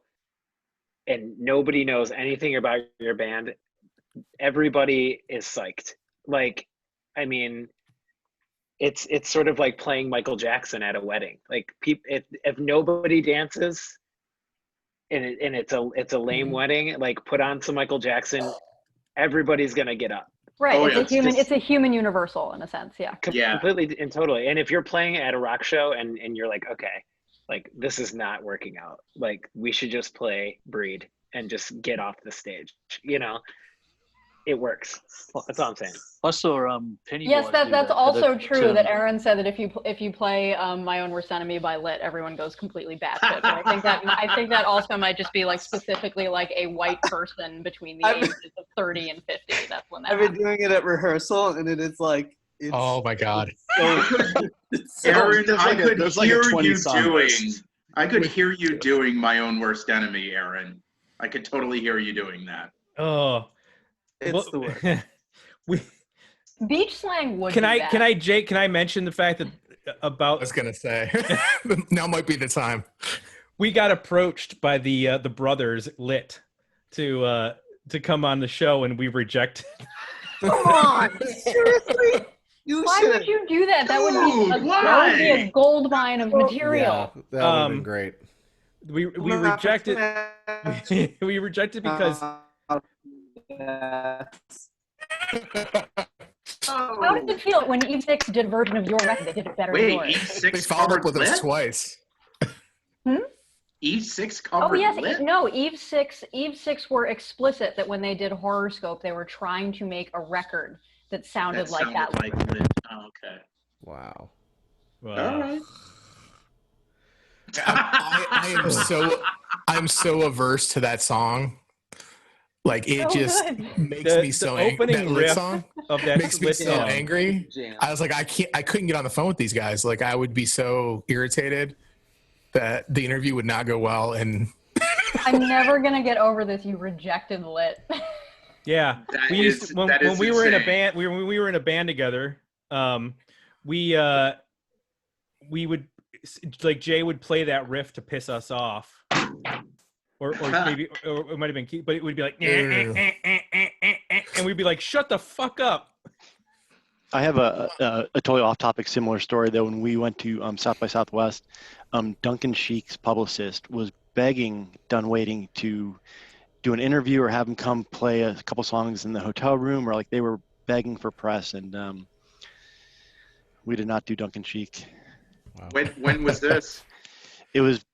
and nobody knows anything about your band, everybody is psyched. Like, I mean, it's sort of like playing Michael Jackson at a wedding. Like, if nobody dances and it's a lame wedding, like put on some Michael Jackson, everybody's gonna get up. Right. It's a human universal in a sense. Yeah. Completely and totally. And if you're playing at a rock show and you're like, okay, like this is not working out. Like we should just play Breed and just get off the stage. It works. That's all I'm saying. I saw Pennywise. Yes, that's also true. That Aaron said that if you play My Own Worst Enemy by Lit, everyone goes completely batshit. But I think that also might just be like specifically like a white person between the ages of 30 and 50. That's when that. I've been doing it at rehearsal, and it is like. Oh my god. Aaron, I could hear you doing My Own Worst Enemy, Aaron. I could totally hear you doing that. Oh. It's the word. Beach slang would. Can I mention the fact that about? I was gonna say now might be the time. We got approached by the brothers Lit to come on the show, and we rejected. Come on, seriously? Why would you do that? That would be a gold mine of material. Yeah, that would have been great. We rejected. We rejected because. How did it feel when Eve 6 did a version of your record? They did it better than yours. Eve 6 they followed up with us twice. Eve 6 covered. Oh yes, Lit? no. Eve 6 were explicit that when they did Horoscope, they were trying to make a record that sounded like that. Like Lit. Oh, okay. Wow. All right. I'm so averse to that song. Like it makes me so angry. That Lit song of that makes me so angry. I was like, I couldn't get on the phone with these guys. Like I would be so irritated that the interview would not go well. And I'm never gonna get over this. You rejected Lit. Yeah, when we were in a band. When we were in a band together. We would like Jay would play that riff to piss us off. Or maybe it might have been Keith, but it would be like, and we'd be like, shut the fuck up. I have a totally off-topic similar story though. When we went to South by Southwest, Duncan Sheik's publicist was begging Done Waiting to do an interview or have him come play a couple songs in the hotel room, or like they were begging for press, and we did not do Duncan Sheik. Wow. When was this? It was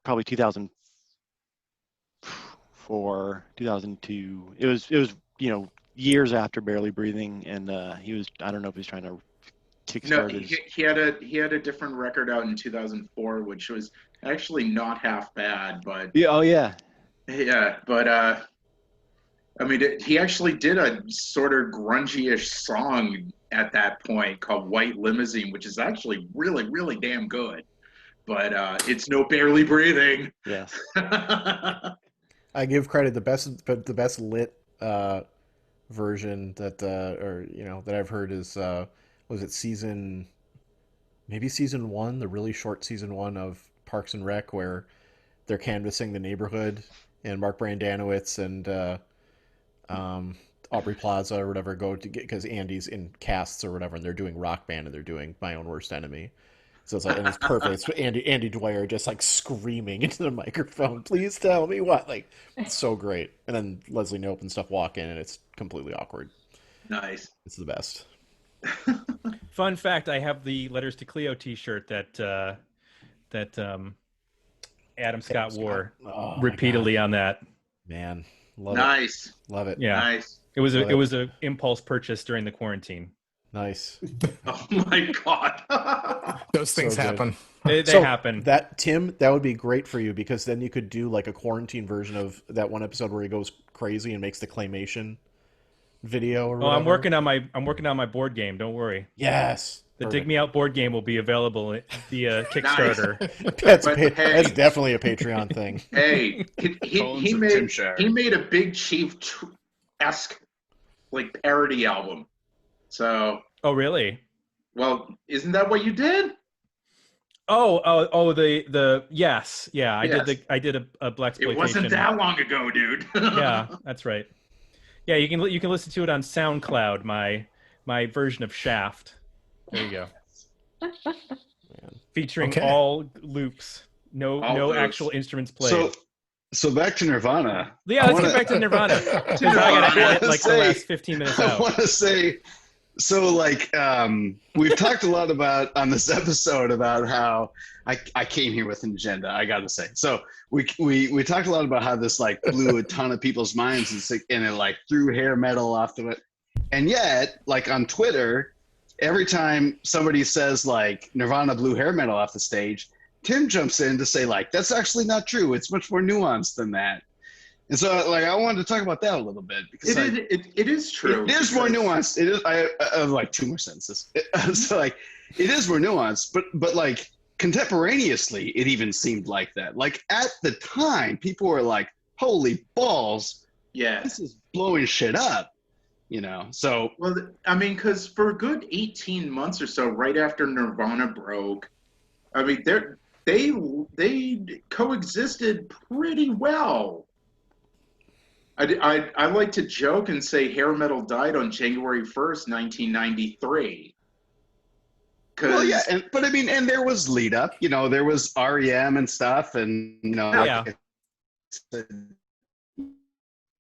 probably 2004, 2002. It was years after Barely Breathing, and he was, I don't know if he was trying to kickstart his. He had a different record out in 2004, which was actually not half bad, but yeah, but I mean, he actually did a sort of grungy-ish song at that point called White Limousine, which is actually really, really damn good. But it's no Barely Breathing. Yes. I give credit the best Lit version that that I've heard is was it season 1, the really short season 1 of Parks and Rec, where they're canvassing the neighborhood and Mark Brandanowitz and Aubrey Plaza or whatever go to get, because Andy's in casts or whatever, and they're doing Rock Band and they're doing My Own Worst Enemy. So it's like, and it's perfect. It's Andy Dwyer just like screaming into the microphone, "Please tell me what!" Like, it's so great. And then Leslie Knope and stuff walk in, and it's completely awkward. Nice. It's the best. Fun fact: I have the Letters to Cleo T-shirt that Adam Scott wore repeatedly on that. Man, love Nice. it. Love it. Yeah, Nice. It was a impulse purchase during the quarantine. Nice. Oh my god. Those things So good. happen. They So happen. Tim, that would be great for you because then you could do like a quarantine version of that one episode where he goes crazy and makes the claymation video. Or I'm whatever. I'm working on my board game. Don't worry. Yes. The Perfect. Dig Me Out board game will be available via Kickstarter. That's definitely a Patreon thing. Hey, he made a Big Chief-esque like parody album. So. Oh really? Well, isn't that what you did? The yes, yeah. Yes. I did a blaxploitation. It wasn't that long ago, dude. Yeah, that's right. Yeah, you can listen to it on SoundCloud. My version of Shaft. There you go. Featuring all loops. No loops. actual instruments played. So back to Nirvana. Yeah, let's get back to Nirvana. I gotta edit like the last 15 minutes out. I want to say, so like we've talked a lot about on this episode about how I came here with an agenda. I got to say, so we talked a lot about how this like blew a ton of people's minds and it like threw hair metal off of it, and yet like on Twitter, every time somebody says like Nirvana blew hair metal off the stage, Tim jumps in to say like that's actually not true. It's much more nuanced than that. And so, like, I wanted to talk about that a little bit because it is true. It is more nuanced. It is. I have like two more sentences. So, like, it is more nuanced, but like contemporaneously, it even seemed like that. Like at the time, people were like, "Holy balls! Yeah, this is blowing shit up." You know. So well, I mean, because for a good 18 months or so, right after Nirvana broke, I mean, they coexisted pretty well. I like to joke and say hair metal died on January 1st, 1993. Well, yeah, but I mean, and there was lead up. You know, there was REM and stuff, and you know,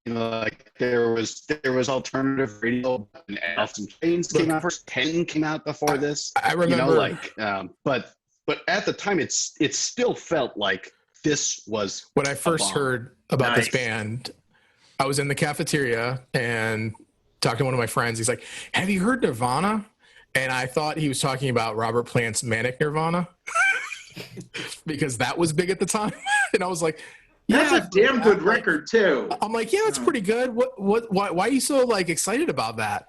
like there was alternative radio. And Alice in Chains came out first. 10 came out before this. I remember, but at the time, it still felt like this was when I first heard about this band. I was in the cafeteria and talking to one of my friends. He's like, "Have you heard Nirvana?" And I thought he was talking about Robert Plant's Manic Nirvana because that was big at the time. And I was like, "That's a damn good record too." I'm like, "Yeah, it's pretty good. Why are you so like excited about that?"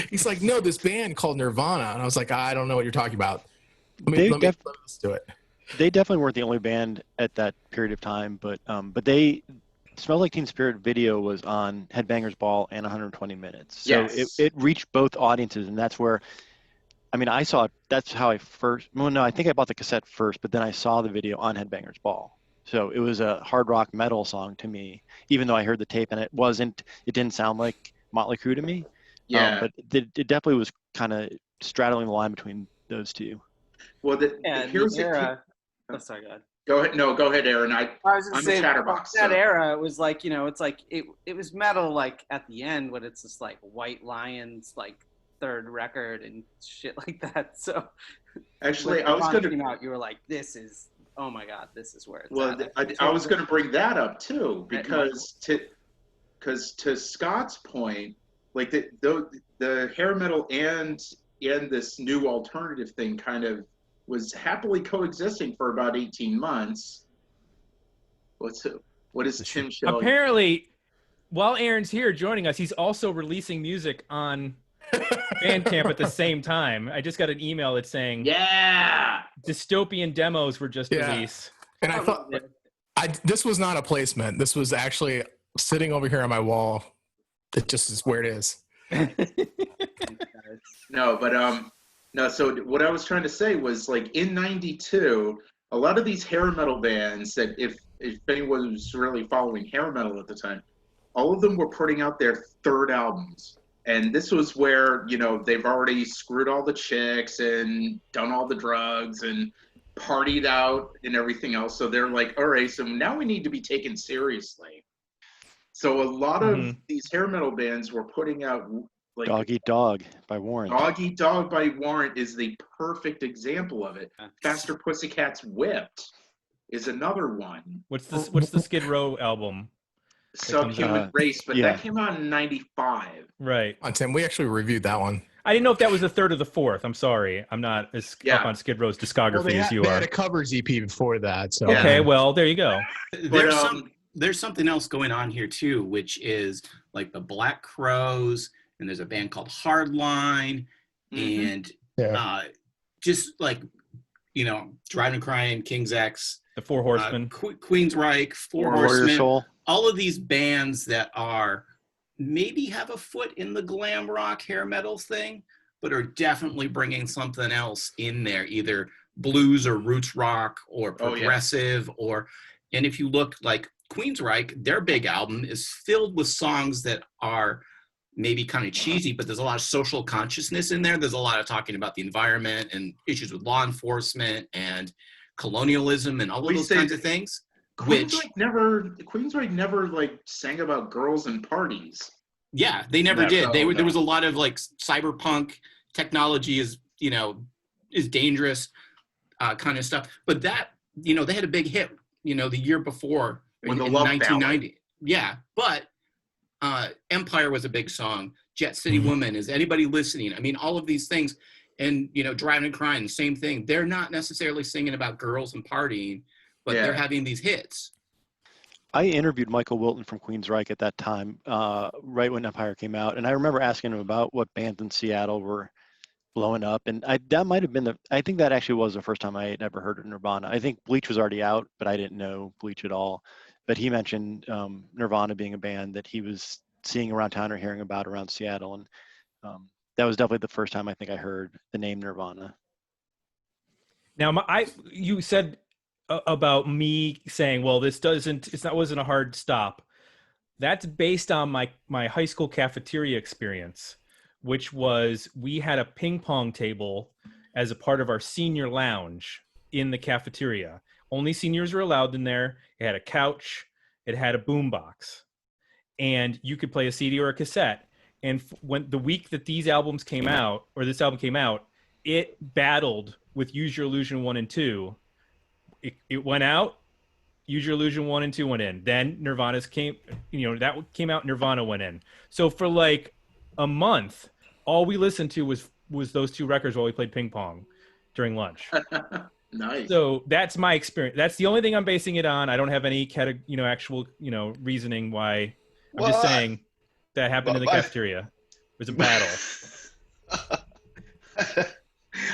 He's like, "No, this band called Nirvana." And I was like, "I don't know what you're talking about. Let me do it." They definitely weren't the only band at that period of time, but they. Smells Like Teen Spirit video was on Headbangers Ball and 120 Minutes. So it reached both audiences, and that's where, I mean, that's how I first, well, no, I think I bought the cassette first, but then I saw the video on Headbangers Ball. So it was a hard rock metal song to me, even though I heard the tape and it didn't sound like Motley Crue to me. Yeah. But it definitely was kind of straddling the line between those two. Well, here's the era. Oh, sorry, go ahead. Go ahead. No, go ahead, Aaron. I was going to say Chatterbox. That era, it was like, you know, it's like it was metal like at the end when it's just like White Lion's like third record and shit like that. So actually, I was going to you were like, this is, oh my God, this is where it's at. I was going to bring that up too because to Scott's point, like the hair metal and this new alternative thing kind of was happily coexisting for about 18 months. What is Tim showing? Apparently, while Aaron's here joining us, he's also releasing music on Bandcamp at the same time. I just got an email that's saying, dystopian demos were just released. And I thought this was not a placement. This was actually sitting over here on my wall. It just is where it is. No, so what I was trying to say was, like, in 92, a lot of these hair metal bands that, if anyone was really following hair metal at the time, all of them were putting out their third albums. And this was where, you know, they've already screwed all the chicks and done all the drugs and partied out and everything else. So they're like, all right, so now we need to be taken seriously. So a lot of these hair metal bands were putting out like Dog Eat Dog by Warrant. Dog Eat Dog by Warrant is the perfect example of it. Faster Pussycats Whipped is another one. What's the Skid Row album? Subhuman Race, but that came out in '95. Right. On Tim, we actually reviewed that one. I didn't know if that was the third or the fourth. I'm sorry. I'm not as up on Skid Row's discography as you they are. had a covers EP before that. So okay, well, there you go. There's something else going on here too, which is like the Black Crows, and there's a band called Hardline, and just like, you know, Driving Crying, King's X, the Four Horsemen, Queensryche, Four Horsemen, all of these bands that are maybe have a foot in the glam rock hair metal thing, but are definitely bringing something else in there, either blues or roots rock or progressive and if you look like Queensryche, their big album is filled with songs that are maybe kind of cheesy, but there's a lot of social consciousness in there. There's a lot of talking about the environment and issues with law enforcement and colonialism and all of those kinds of things. Queensryche never like sang about girls and parties. Yeah, they never did. There was a lot of like cyberpunk technology is dangerous kind of stuff. But that, you know, they had a big hit, you know, the year before in 1990. Yeah, but Empire was a big song. Jet City Woman, is anybody listening? I mean, all of these things. And, you know, Driving and Crying, same thing. They're not necessarily singing about girls and partying, but they're having these hits. I interviewed Michael Wilton from Queensryche at that time, right when Empire came out. And I remember asking him about what bands in Seattle were blowing up. And that might have been I think that actually was the first time I had ever heard of Nirvana. I think Bleach was already out, but I didn't know Bleach at all. But he mentioned Nirvana being a band that he was seeing around town or hearing about around Seattle. And that was definitely the first time I think I heard the name Nirvana. Now, you said about me saying, well, wasn't a hard stop. That's based on my high school cafeteria experience, which was we had a ping pong table as a part of our senior lounge in the cafeteria. Only seniors were allowed in there. It had a couch. It had a boombox. And you could play a CD or a cassette. And when the week that this album came out, it battled with Use Your Illusion 1 and 2. It went out, Use Your Illusion 1 and 2 went in. Then Nirvana's came out, Nirvana went in. So for like a month, all we listened to was those two records while we played ping pong during lunch. Nice. So that's my experience. That's the only thing I'm basing it on. I don't have any actual reasoning why. I'm just saying that happened in the cafeteria. It was a battle.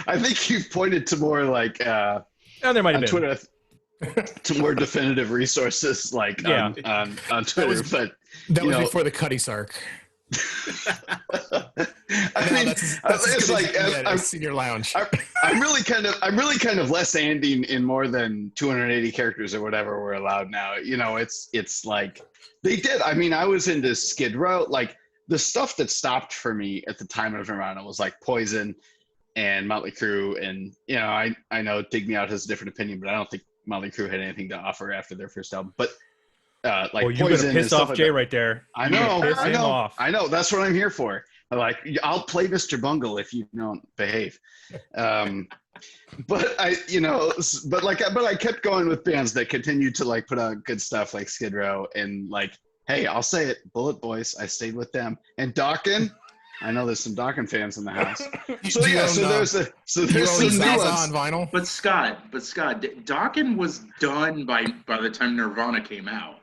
I think you've pointed to more like there might have been Twitter to more definitive resources like on Twitter, but that was before the Cuddy Sark. It's like I'm senior lounge. I'm really kind of less Andy in more than 280 characters or whatever we're allowed now. You know, it's like they did. I mean, I was into Skid Row. Like the stuff that stopped for me at the time of Nirvana was like Poison and Motley Crue, and you know, I know Dig Me Out has a different opinion, but I don't think Motley Crue had anything to offer after their first album. But like you're gonna piss off Jay right there. I know. That's what I'm here for. Like, I'll play Mr. Bungle if you don't behave. But I kept going with bands that continued to like put out good stuff like Skid Row and like, hey, I'll say it, Bullet Boys. I stayed with them and Dokken. I know there's some Dokken fans in the house. So there's some new ones on vinyl. But Scott, Dokken was done by the time Nirvana came out.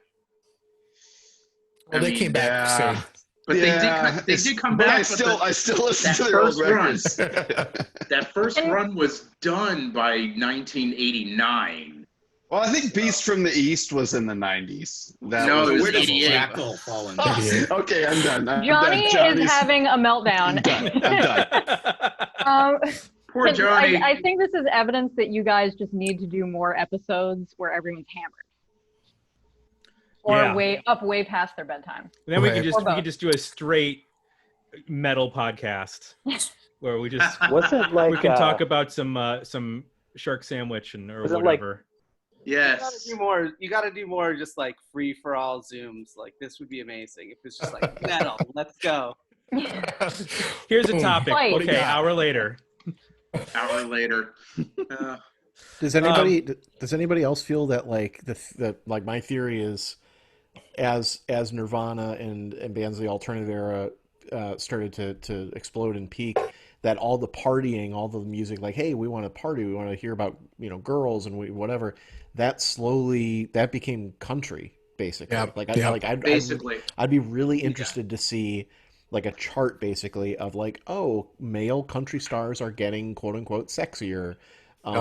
Well, they came back soon. But they did come back. I still listen to their old records. That first run was done by 1989. Well, I think Beast from the East was in the 90s. It was 88. Okay, I'm done. Johnny is having a meltdown. I'm done. Poor Johnny. I think this is evidence that you guys just need to do more episodes where everyone's hammered. Or way past their bedtime. And then we can just do a straight metal podcast where we just Wasn't like we can talk about some shark sandwich or was it like whatever. Yes. You gotta do more just like free for all Zooms. Like this would be amazing if it's just like metal. Let's go. Here's a topic. Fight. Okay, hour later. Hour later. Does anybody else feel that like like my theory is as Nirvana and bands of the alternative era started to explode and peak, that all the partying, all the music, like, hey, we want to party, we want to hear about, you know, girls and whatever, that became country basically. I'd be really interested to see like a chart basically of like, oh, male country stars are getting quote unquote sexier. You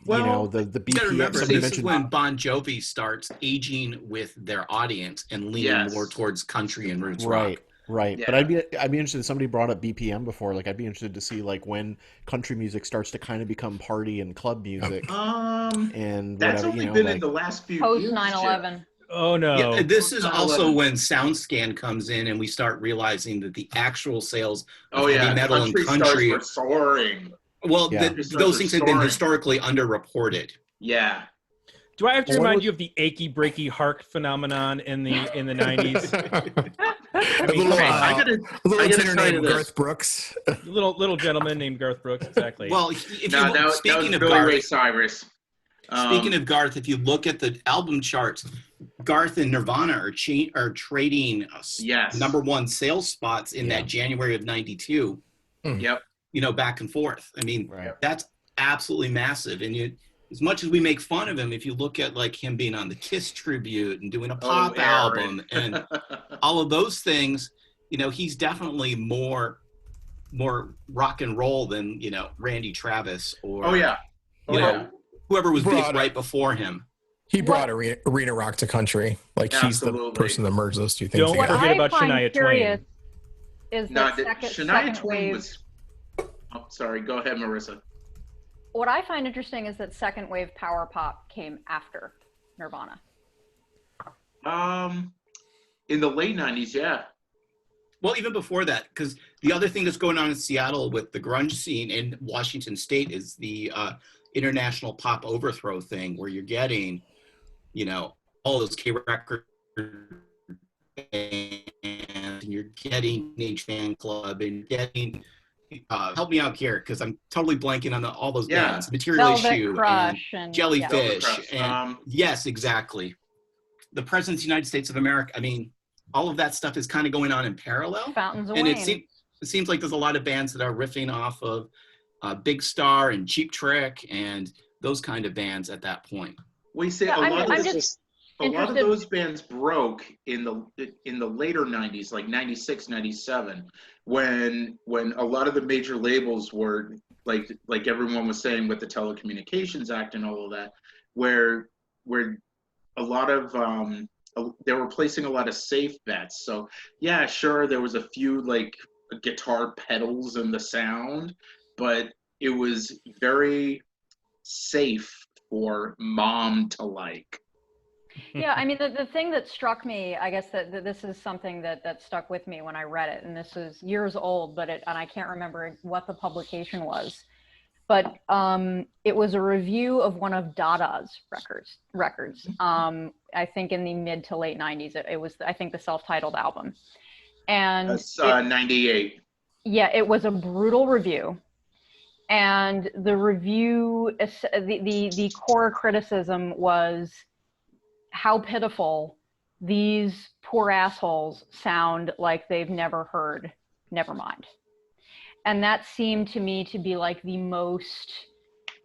know, the BPM. You gotta remember, somebody this is mentioned when Bon Jovi starts aging with their audience and leaning more towards country and roots rock. Right. Yeah. But I'd be interested. Somebody brought up BPM before. Like, I'd be interested to see like when country music starts to kind of become party and club music. And that's whatever, only you know, been like, in the last few Post years. 9/11. Oh no! Yeah, this is also when SoundScan comes in, and we start realizing that the actual sales of heavy metal and country stars were soaring. Well, those things have been historically underreported. Yeah. Do I have to remind you of the achy breaky heart phenomenon in the 90s? I mean, a little tenor named Garth Brooks. little gentleman named Garth Brooks, exactly. Well, speaking of Billy Garth, Ray Cyrus. Speaking of Garth, if you look at the album charts, Garth and Nirvana are trading number one sales spots in that January of '92. Yep. You know, back and forth. I mean, that's absolutely massive. And as much as we make fun of him, if you look at like him being on the Kiss tribute and doing a pop album and all of those things, you know, he's definitely more rock and roll than, you know, Randy Travis or you know, whoever was big right before him. He brought arena rock to country. Like he's the person that merged those two things Don't together. forget about Shania Twain. Is Shania second Twain wave. was. Oh, sorry. Go ahead, Marissa. What I find interesting is that second wave power pop came after Nirvana. In the late 90s, yeah. Well, even before that, because the other thing that's going on in Seattle with the grunge scene in Washington State is the international pop overthrow thing, where you're getting, you know, all those K record and you're getting Teenage Fan Club and getting help me out here because I'm totally blanking on all those bands. Material Velvet Issue Crush and Jellyfish and yes, exactly. The President's United States of America. I mean, all of that stuff is kind of going on in parallel. Fountains of and Wayne. It seems like there's a lot of bands that are riffing off of Big Star and Cheap Trick and those kind of bands at that point. We say a lot of those bands broke in the later 90s, like 96, 97, when a lot of the major labels were like everyone was saying with the Telecommunications Act and all of that, where a lot of they were placing a lot of safe bets. So yeah, sure, there was a few like guitar pedals in the sound, but it was very safe for mom to like. Yeah, I mean, the thing that struck me, I guess that this is something that stuck with me when I read it, and this is years old, and I can't remember what the publication was, but it was a review of one of Dada's records. I think in the mid to late 90s. It was, I think, the self-titled album. And that's 98. Yeah, it was a brutal review. And the review, the core criticism was how pitiful these poor assholes sound like they've never heard Nevermind. And that seemed to me to be like the most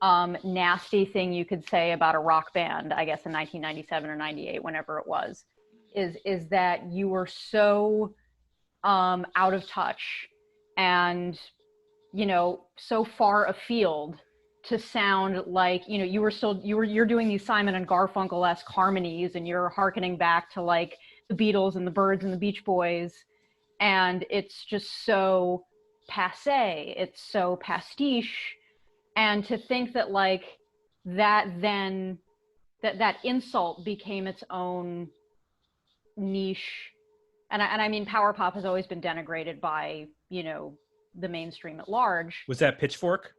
nasty thing you could say about a rock band, I guess in 1997 or 98, whenever it was, is that you were so out of touch and, you know, so far afield to sound like, you know, you're doing these Simon and Garfunkel-esque harmonies and you're hearkening back to like the Beatles and the Byrds and the Beach Boys. And it's just so passé, it's so pastiche. And to think that like that insult became its own niche. And I mean, power pop has always been denigrated by the mainstream at large. Was that Pitchfork?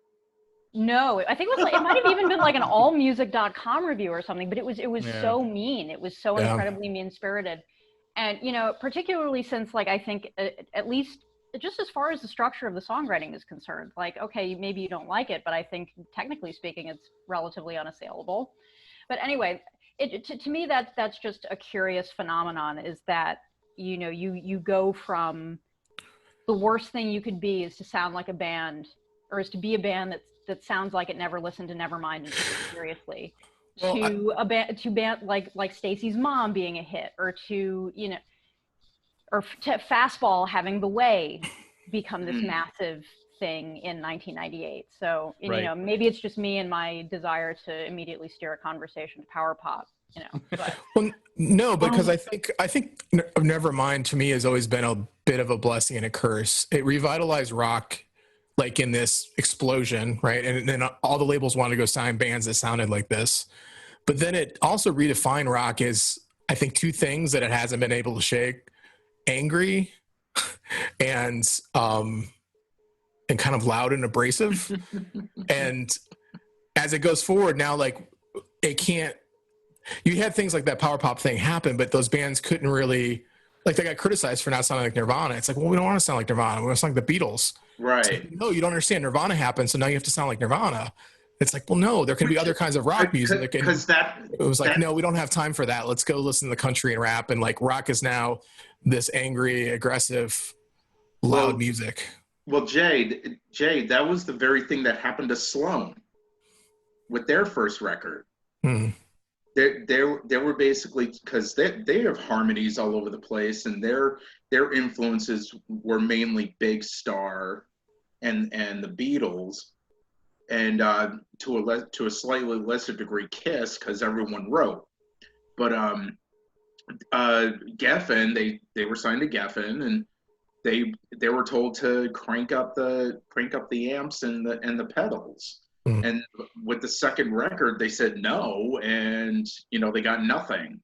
No, I think it was like, it might have even been like an allmusic.com review or something, but it was Yeah. so mean. It was so Yeah. incredibly mean-spirited. And, particularly since like, I think at least just as far as the structure of the songwriting is concerned, like, okay, maybe you don't like it, but I think technically speaking, it's relatively unassailable. But anyway, to me, that's just a curious phenomenon, is that, you go from the worst thing you could be is to sound like a band, or is to be a band that sounds like it never listened to Nevermind and took it seriously, Well, to band like Stacy's Mom being a hit, or to Fastball having The Way become this massive thing in 1998. So Right. maybe it's just me and my desire to immediately steer a conversation to power pop. But. Well, no, because I think Nevermind to me has always been a bit of a blessing and a curse. It revitalized rock, like in this explosion, right? And then all the labels wanted to go sign bands that sounded like this. But then it also redefined rock as, I think, two things that it hasn't been able to shake: angry and kind of loud and abrasive. And as it goes forward now, like, it can't. You had things like that power pop thing happen, but those bands couldn't really, like, they got criticized for not sounding like Nirvana. It's like, well, we don't want to sound like Nirvana. We want to sound like the Beatles. Right. Like, no, you don't understand. Nirvana happened, so now you have to sound like Nirvana. It's like, well, no, there can be other kinds of rock music. Because it was like, no, we don't have time for that. Let's go listen to the country and rap. And like, rock is now this angry, aggressive, loud music. Well, Jade, that was the very thing that happened to Sloan with their first record. They were basically, because they have harmonies all over the place, and their influences were mainly Big Star and the Beatles, and to a slightly lesser degree Kiss, because everyone wrote. But Geffen, they were signed to Geffen, and they were told to crank up the amps and the pedals. And with the second record, they said no, and they got nothing.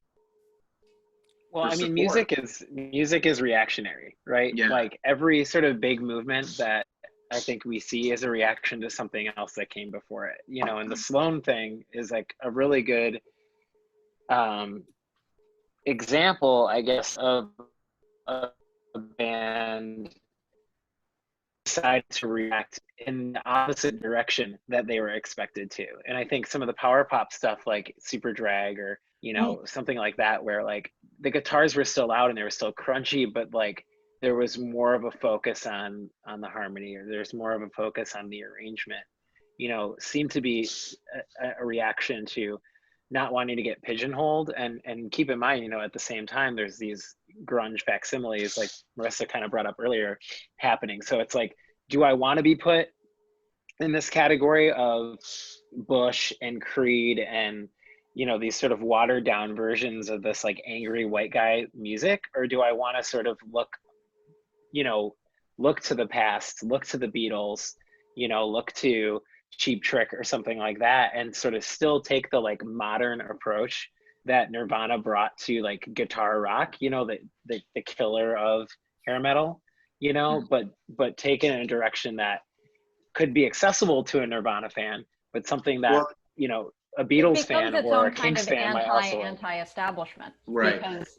Well, I mean, music is reactionary, right? Yeah. Like every sort of big movement that I think we see is a reaction to something else that came before it. And the Sloan thing is like a really good example, I guess, of a band decided to react in the opposite direction that they were expected to. And I think some of the power pop stuff, like Super Drag, or something like that, where like the guitars were still loud and they were still crunchy, but like there was more of a focus on the harmony, or there's more of a focus on the arrangement, seemed to be a reaction to not wanting to get pigeonholed. And keep in mind, at the same time, there's these grunge facsimiles, like Marissa kind of brought up earlier, happening. So it's like, do I want to be put in this category of Bush and Creed and these sort of watered down versions of this like angry white guy music, or do I want to sort of look to the past, look to the Beatles, look to Cheap Trick or something like that, and sort of still take the like modern approach that Nirvana brought to like guitar rock, the killer of hair metal, but taken in a direction that could be accessible to a Nirvana fan, but something that a Beatles fan or a Kinks fan might also anti-establishment. Right. Because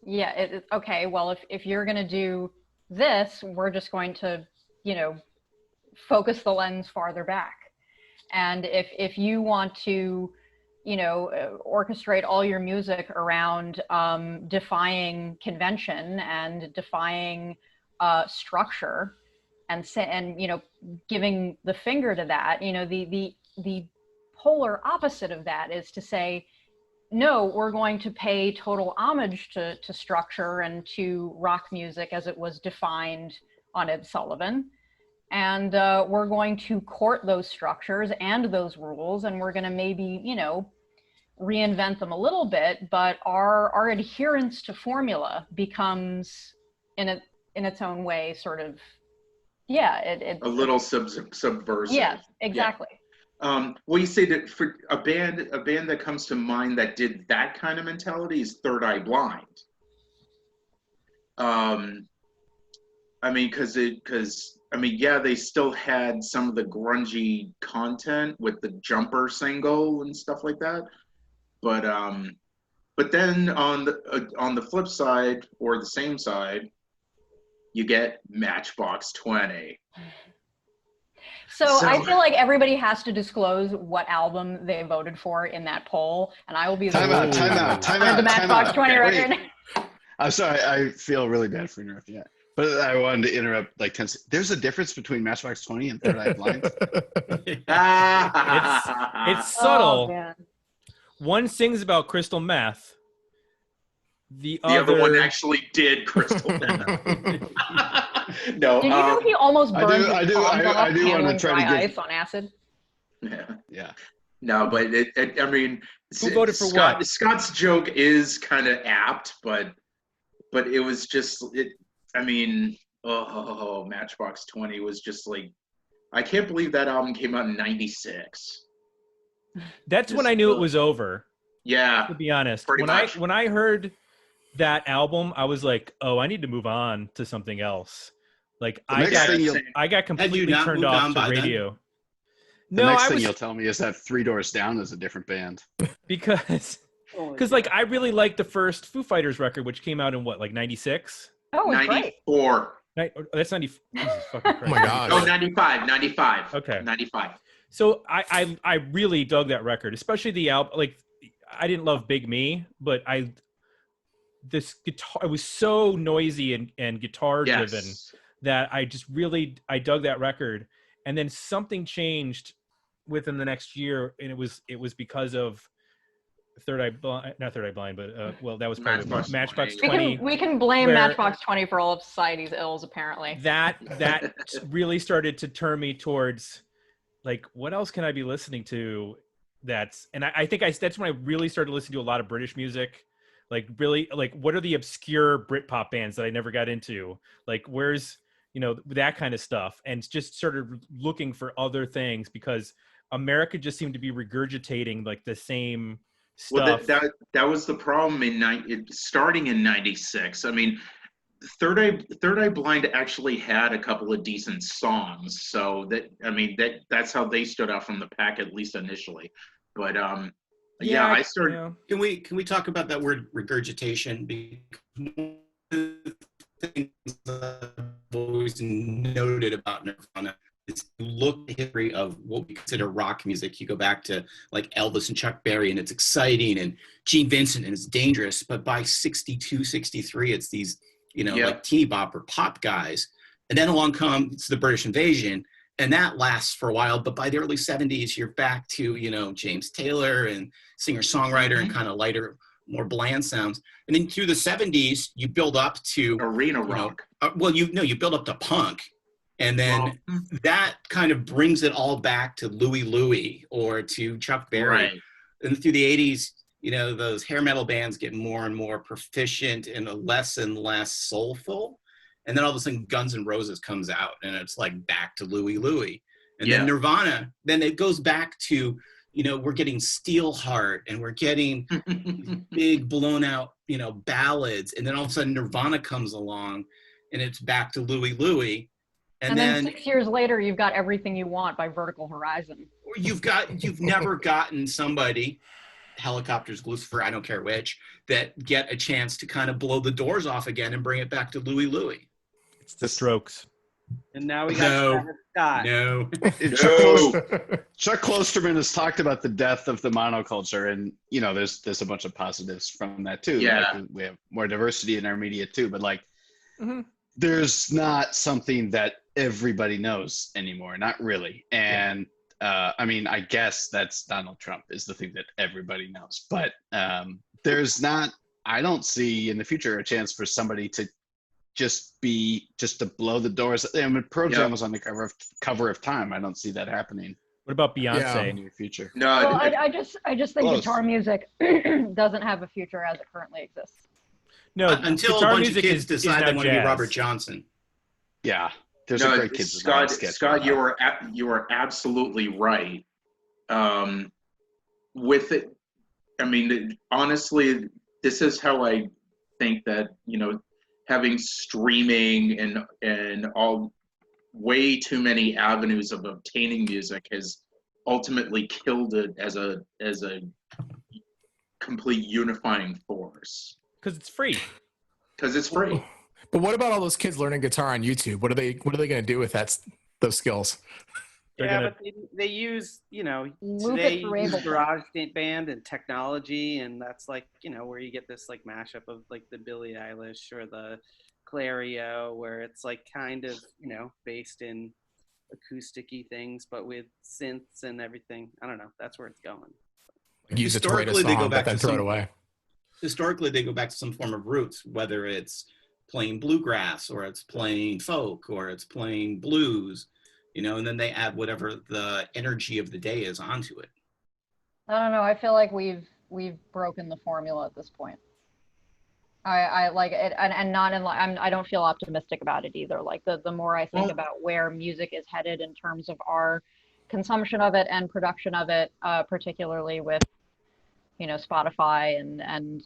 okay, well, if you're going to do this, we're just going to focus the lens farther back. And if you want to orchestrate all your music around defying convention and defying structure, and giving the finger to that, the polar opposite of that is to say, no, we're going to pay total homage to structure and to rock music as it was defined on Ed Sullivan. And we're going to court those structures and those rules, and we're going to maybe, reinvent them a little bit, but our adherence to formula becomes in its own way sort of, a little subversive. Yeah, exactly. Yeah. Well, you say that for a band that comes to mind that did that kind of mentality is Third Eye Blind. I mean, because I mean, yeah, they still had some of the grungy content with the Jumper single and stuff like that, but then on the flip side or the same side, you get Matchbox 20. So I feel like everybody has to disclose what album they voted for in that poll, and I will be the Time out. the Matchbox 20 record. I'm sorry. I feel really bad for interrupting you. But I wanted to interrupt like 10 seconds. There's a difference between Matchbox 20 and Third Eye Blind. It's subtle. Oh, one sings about crystal meth. The other one actually did crystal meth. No. Did you know he almost burned his palms off I do want to handling try dry to give. ice on acid? Yeah. No, but I mean, who voted for what? Scott's joke is kind of apt, but it was just it. I mean, Matchbox 20 was just like, I can't believe that album came out in '96. That's when I knew it was over. Yeah. To be honest, pretty much. when I heard that album, I was like, oh, I need to move on to something else. Like I got completely turned off to radio. The next thing you'll tell me is that Three Doors Down is a different band. Because like I really liked the first Foo Fighters record, which came out in what, like 96? Oh, it's 94. That's 90. Jesus fucking Christ. Oh my God. Oh, 95. Okay. 95. So I really dug that record, especially the album. Like I didn't love Big Me, but this guitar, it was so noisy and guitar driven that I dug that record. And then something changed within the next year, and it was because of not Third Eye Blind, but well, that was probably Matchbox 20. We can blame Matchbox 20 for all of society's ills, apparently. That really started to turn me towards like, what else can I be listening to? That's when I really started listening to a lot of British music. Like really, like what are the obscure Britpop bands that I never got into? Like where's that kind of stuff, and just started looking for other things because America just seemed to be regurgitating like the same stuff. Well, that was the problem starting in '96. I mean, Third Eye Blind actually had a couple of decent songs, so that's how they stood out from the pack, at least initially. But I started. Can we talk about that word regurgitation? Because things I've always noted about Nirvana is you look at the history of what we consider rock music. You go back to like Elvis and Chuck Berry, and it's exciting, and Gene Vincent, and it's dangerous. But by 62, 63, it's these, like teeny bop or pop guys. And then along comes the British invasion, and that lasts for a while. But by the early 70s, you're back to, James Taylor and singer-songwriter and kind of lighter, more bland sounds. And then through the 70s, you build up to arena rock. You build up to punk. And then that kind of brings it all back to Louie Louie or to Chuck Berry. Right. And through the 80s, those hair metal bands get more and more proficient and less soulful. And then all of a sudden Guns N' Roses comes out and it's like back to Louie Louie. And then Nirvana, then it goes back to, we're getting Steelheart and we're getting big blown out, ballads. And then all of a sudden Nirvana comes along and it's back to Louie Louie. And then 6 years later, you've got Everything You Want by Vertical Horizon. You've never gotten somebody, Helicopters, Lucifer, I don't care which, that get a chance to kind of blow the doors off again and bring it back to Louie Louie. It's the Strokes. And now we got Scott. No. Chuck Klosterman has talked about the death of the monoculture, and there's a bunch of positives from that too. Yeah. Like we have more diversity in our media too, but like there's not something that everybody knows anymore, not really. And I guess that's Donald Trump is the thing that everybody knows, but there's not. I don't see in the future a chance for somebody to just to blow the doors. I mean, Pearl Jam was on the cover of Time. I don't see that happening. What about Beyonce? In the near future? No, I just think guitar music doesn't have a future as it currently exists. No, until a bunch of kids decide they want to be Robert Johnson. Yeah, there's a great kids. Scott, you are absolutely right. With it, I mean, honestly, this is how I think that having streaming and all way too many avenues of obtaining music has ultimately killed it as a complete unifying force. Because it's free. Because it's free. But what about all those kids learning guitar on YouTube? What are they going to do with those skills? But they use, Move today it through you use Ableton. Garage Band and technology, and that's like, where you get this like mashup of like the Billie Eilish or the Clario, where it's like kind of, based in acoustic-y things, but with synths and everything. I don't know. That's where it's going. Use it to write a song, but then throw it away. Historically, they go back to some form of roots, whether it's playing bluegrass or it's playing folk or it's playing blues, and then they add whatever the energy of the day is onto it. I don't know. I feel like we've broken the formula at this point. I like it, and not in like I don't feel optimistic about it either. Like the more I think about where music is headed in terms of our consumption of it and production of it, particularly with Spotify and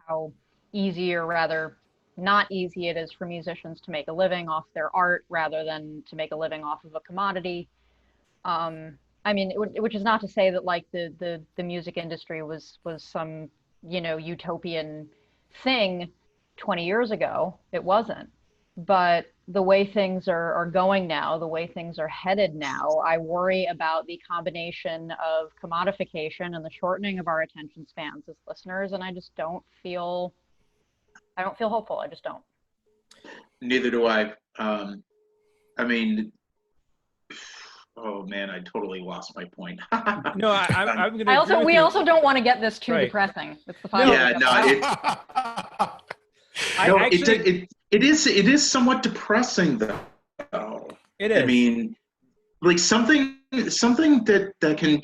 how easy or rather not easy it is for musicians to make a living off their art rather than to make a living off of a commodity. I mean, which is not to say that like the music industry was some utopian thing 20 years ago. It wasn't. But the way things are going now, the way things are headed now, I worry about the combination of commodification and the shortening of our attention spans as listeners, and I don't feel hopeful. I just don't. Neither do I. I mean, oh man, I totally lost my point. No, I'm gonna. We also don't want to get this too depressing. It's the final. Yeah, no, it is somewhat depressing though. It is. I mean, like something that can.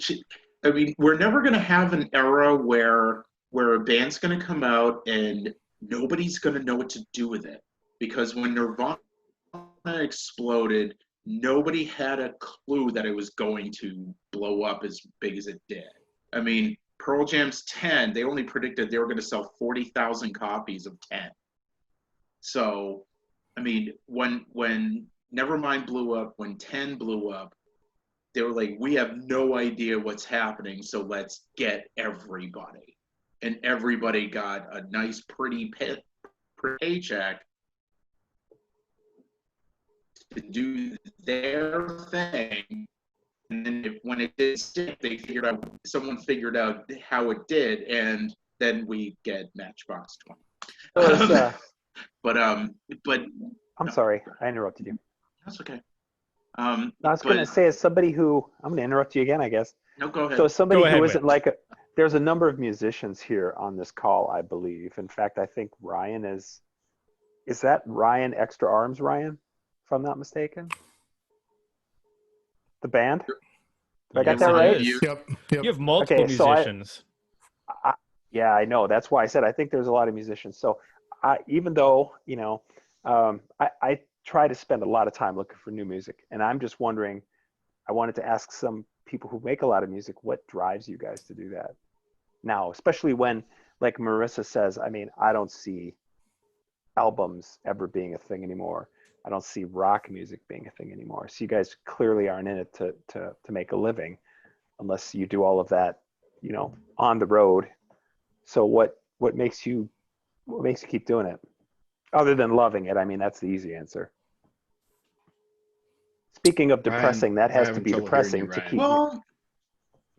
I mean, we're never going to have an era where a band's going to come out and nobody's going to know what to do with it, because when Nirvana exploded, nobody had a clue that it was going to blow up as big as it did. I mean, Pearl Jam's 10, they only predicted they were going to sell 40,000 copies of 10. So, I mean, when Nevermind blew up, when 10 blew up, they were like, we have no idea what's happening, so let's get everybody. And everybody got a nice, pretty paycheck to do their thing. And then when it did stick, someone figured out how it did, and then we get Matchbox 20. But I'm sorry, I interrupted you. That's okay. I was going to say, as somebody who, I'm going to interrupt you again, I guess. No, go ahead. So as somebody who isn't like there's a number of musicians here on this call, I believe. In fact, I think Ryan is that Ryan Extra Arms Ryan, if I'm not mistaken? The band? Did I got that right? Yep. You have multiple musicians. Yeah, I know. That's why I said I think there's a lot of musicians. So even though, I try to spend a lot of time looking for new music, and I'm just wondering, I wanted to ask some people who make a lot of music, what drives you guys to do that now, especially when, like Marissa says, I mean, I don't see albums ever being a thing anymore. I don't see rock music being a thing anymore. So you guys clearly aren't in it to make a living unless you do all of that, on the road. So what makes you keep doing it other than loving it? I mean, that's the easy answer. Speaking of depressing, that has to be depressing to keep. Well,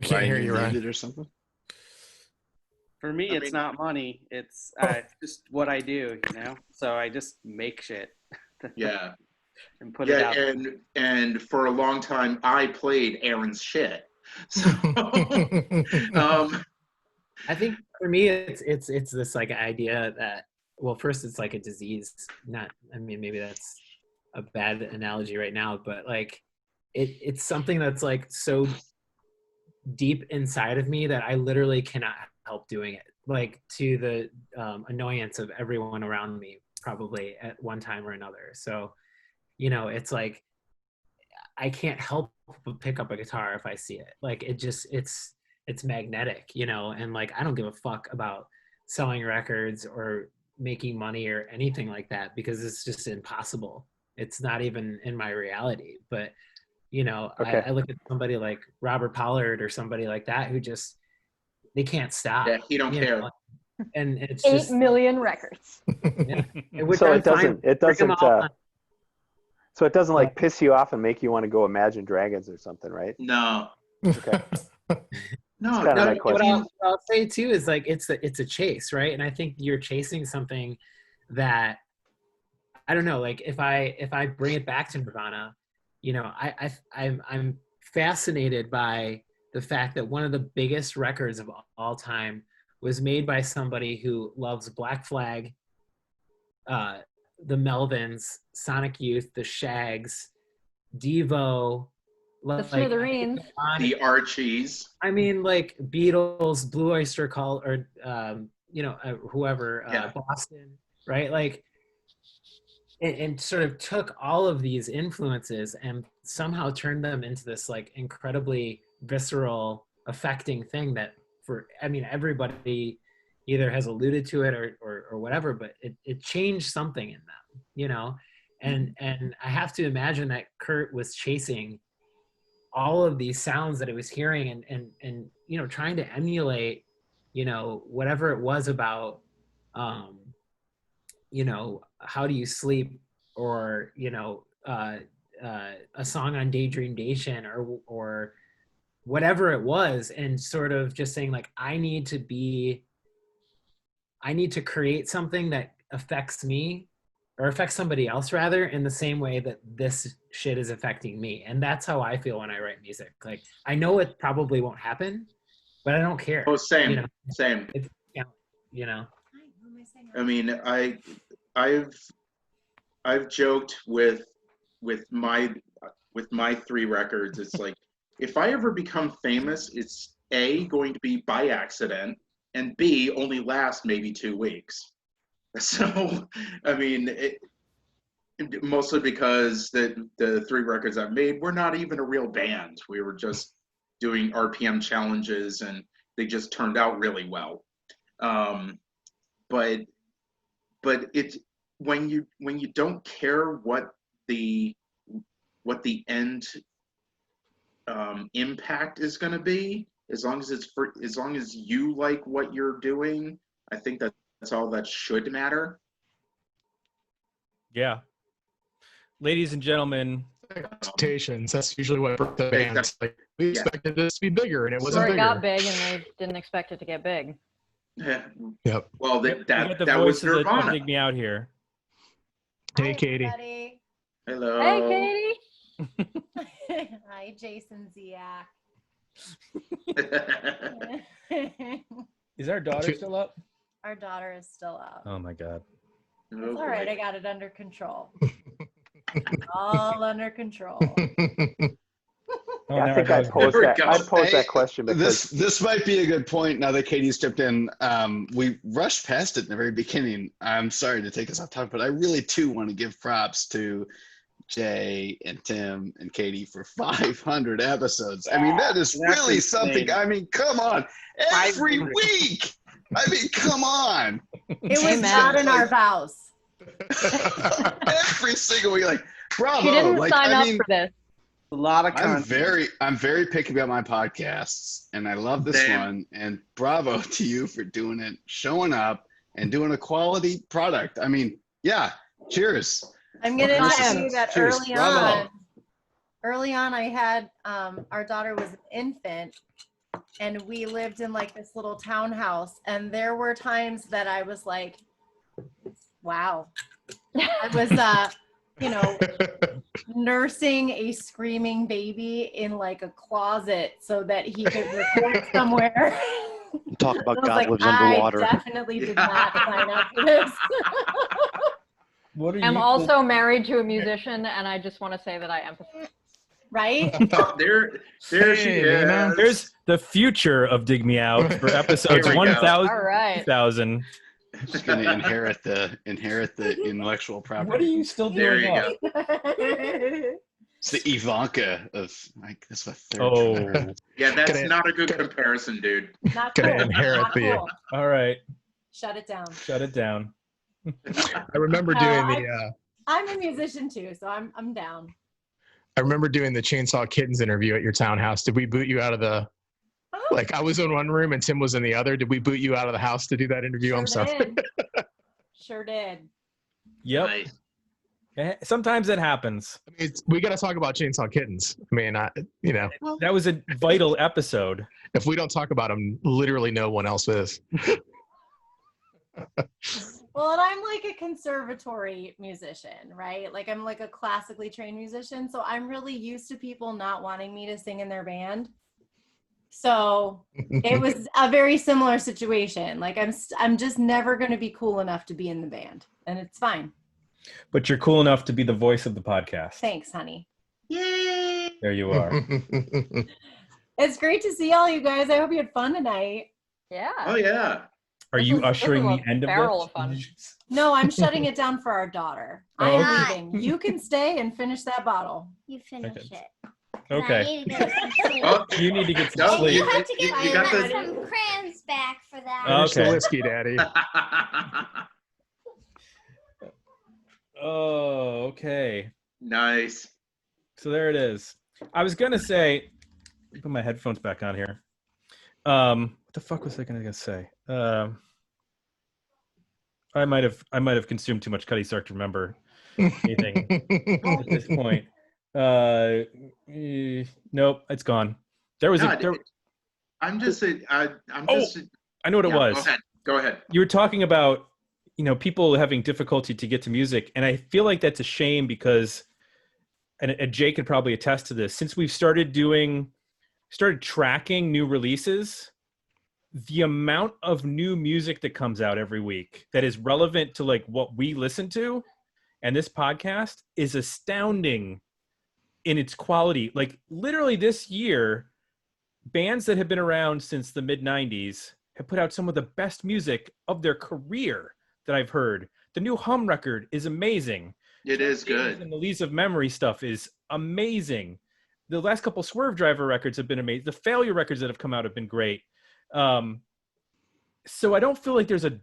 can't hear you, Ryan. Or something. For me, it's not money. It's just what I do, So I just make shit. Yeah. And put it out. And for a long time, I played Aaron's shit. So, I think for me, it's this like idea that, well, first it's like a disease. Maybe that's a bad analogy right now, but like it's something that's like so deep inside of me that I literally cannot help doing it, like to the annoyance of everyone around me probably at one time or another. So it's like I can't help but pick up a guitar if I see it. Like it's magnetic, and like I don't give a fuck about selling records or making money or anything like that, because it's just impossible. It's not even in my reality. But you know, Okay. I look at somebody like Robert Pollard or somebody like that who just they can't stop. Yeah, he don't you care. know? And it's 8 just million records. yeah. Which So I'm it doesn't. fine. It Bring 'em doesn't. all on. So it doesn't like piss you off and make you want to go Imagine Dragons or something, right? No. Okay. No, That's kind of my What question. I'll say too is like it's a chase, right? And I think you're chasing something that I don't know. Like if I bring it back to Nirvana, you know, I'm fascinated by the fact that one of the biggest records of all time was made by somebody who loves Black Flag, the Melvins, Sonic Youth, the Shags, Devo, The Smithereens. The Archies. I mean, like Beatles, Blue Oyster Cult, or you know, whoever, Boston, right? Like, and sort of took all of these influences and somehow turned them into this like incredibly visceral, affecting thing that I mean, everybody either has alluded to it or whatever, but it changed something in them, you know? And I have to imagine that Kurt was chasing all of these sounds that he was hearing and you know, trying to emulate, you know, whatever it was about, you know, How Do You Sleep, or, you know, a song on Daydream Nation, or whatever it was, and sort of just saying like, I need to create something that affects me, or affects somebody else rather, in the same way that this shit is affecting me. And that's how I feel when I write music. Like, I know it probably won't happen, but I don't care. Oh, same, you know? same. It's, you know. I mean, I've joked with my 3 records. It's like, if I ever become famous, it's A, going to be by accident, and B, only last maybe 2 weeks. So, I mean, mostly because the 3 records I've made, we're not even a real band. We were just doing RPM challenges, and they just turned out really well. But it's when you don't care what the end impact is going to be, as long as you like what you're doing, I think that's all that should matter. Yeah. Ladies and gentlemen, expectations. That's usually what broke the bands. Like, we expected this to be bigger, and it wasn't Or it bigger. got big and they didn't expect it to get big. Yep. Well, we got the that voice was of Nirvana. Dig Me Out here. Hey, Katie. Everybody. Hello. Hey, Katie. Hi, Jason Ziak. Is our daughter still up? Our daughter is still up. Oh my God. It's all right. I got it under control. All under control. Yeah, I think I'd pose that question because this might be a good point now that Katie's stepped in. We rushed past it in the very beginning. I'm sorry to take us off topic, but I really too want to give props to Jay and Tim and Katie for 500 episodes. I mean, that is really something. I mean, come on, every week. I mean, come on. It was not in our vows. Every single week, like, bravo. She didn't like, sign I up mean, for this. A lot of content. I'm very picky about my podcasts, and I love this one. And bravo to you for doing it, showing up, and doing a quality product. I mean, yeah. Cheers. I'm gonna tell you that Cheers. early on, I had our daughter was an infant, and we lived in like this little townhouse, and there were times that I was like, wow. I was you know, nursing a screaming baby in like a closet so that he could record somewhere. Talk about God like, lives underwater. I definitely did not sign up for this. I'm also married to a musician, and I just want to say that I empathize. Right? Oh, there she is. There's the future of Dig Me Out for episodes 1,000. All right. 2,000. Just going to inherit the intellectual property. What are you still There doing? you go. It's the Ivanka of like this. Oh, yeah, that's not a good comparison, dude. Not Gonna cool. inherit Not the. cool. all right. Shut it down. Shut it down. I remember doing the I'm a musician too, so I'm down. I remember doing the Chainsaw Kittens interview at your townhouse. Did we boot you out of the? Like I was in one room and Tim was in the other. Did we boot you out of the house to do that interview? Sure I'm sorry. did. Sure did. Yep. Sometimes it happens. I mean, we got to talk about Chainsaw Kittens. I mean, that was a vital episode. If we don't talk about them, literally no one else is. Well, and I'm like a conservatory musician, right? Like I'm like a classically trained musician, so I'm really used to people not wanting me to sing in their band. So it was a very similar situation. Like I'm just never going to be cool enough to be in the band, and it's fine. But you're cool enough to be the voice of the podcast. Thanks, honey. Yay! There you are. It's great to see all you guys. I hope you had fun tonight. Yeah. Oh yeah. Are you ushering the end of this? No, I'm shutting it down for our daughter. Oh, I'm okay. leaving. You can stay and finish that bottle. You finish it. Okay. I need to get some sleep. You need to get some And sleep. you have to get you got the- some crayons back for that. Finish the Okay. whiskey, Daddy. Oh, okay. Nice. So there it is. I was gonna say, put my headphones back on here. What the fuck was I gonna say? I might have consumed too much Cutty Sark to remember anything at this point. Nope, it's gone. There was I'm just I know what it was. Go ahead. You were talking about, people having difficulty to get to music, and I feel like that's a shame because, and Jay could probably attest to this, since we've started tracking new releases, the amount of new music that comes out every week that is relevant to like what we listen to and this podcast is astounding in its quality. Like literally this year, bands that have been around since the mid-90s have put out some of the best music of their career that I've heard. The new Hum record is amazing. It is good. And the Leaves of Memory stuff is amazing. The last couple Swerve Driver records have been amazing. The Failure records that have come out have been great. So I don't feel like there's a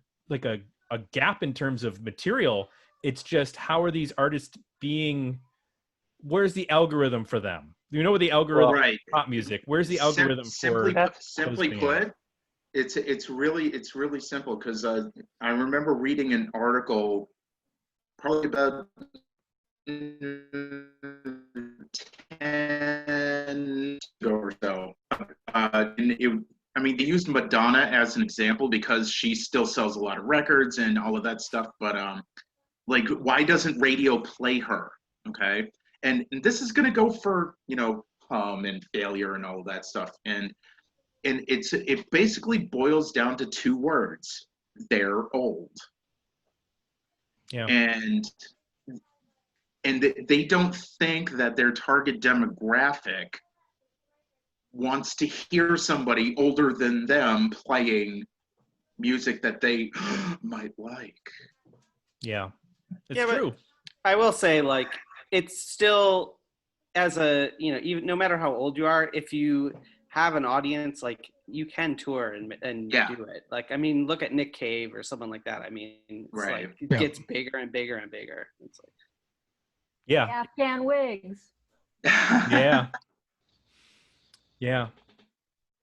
gap in terms of material. It's just, how are these artists where's the algorithm for them? You know what the algorithm right. for pop music? Where's the algorithm simply for put, it's really simple, because I remember reading an article probably about 10 or so. They used Madonna as an example because she still sells a lot of records and all of that stuff. But why doesn't radio play her? Okay, and this is going to go for Hum and Failure and all of that stuff. And it basically boils down to two words: they're old. Yeah. And they don't think that their target demographic wants to hear somebody older than them playing music that they might like. Yeah, it's Yeah, but true. I will say, like, it's still, as a, even no matter how old you are, if you have an audience, like, you can tour and Yeah. do it. Like, look at Nick Cave or someone like that. It's Right. like, it Yeah. gets bigger and bigger and bigger. It's like, Yeah. Afghan wigs. Yeah. Yeah.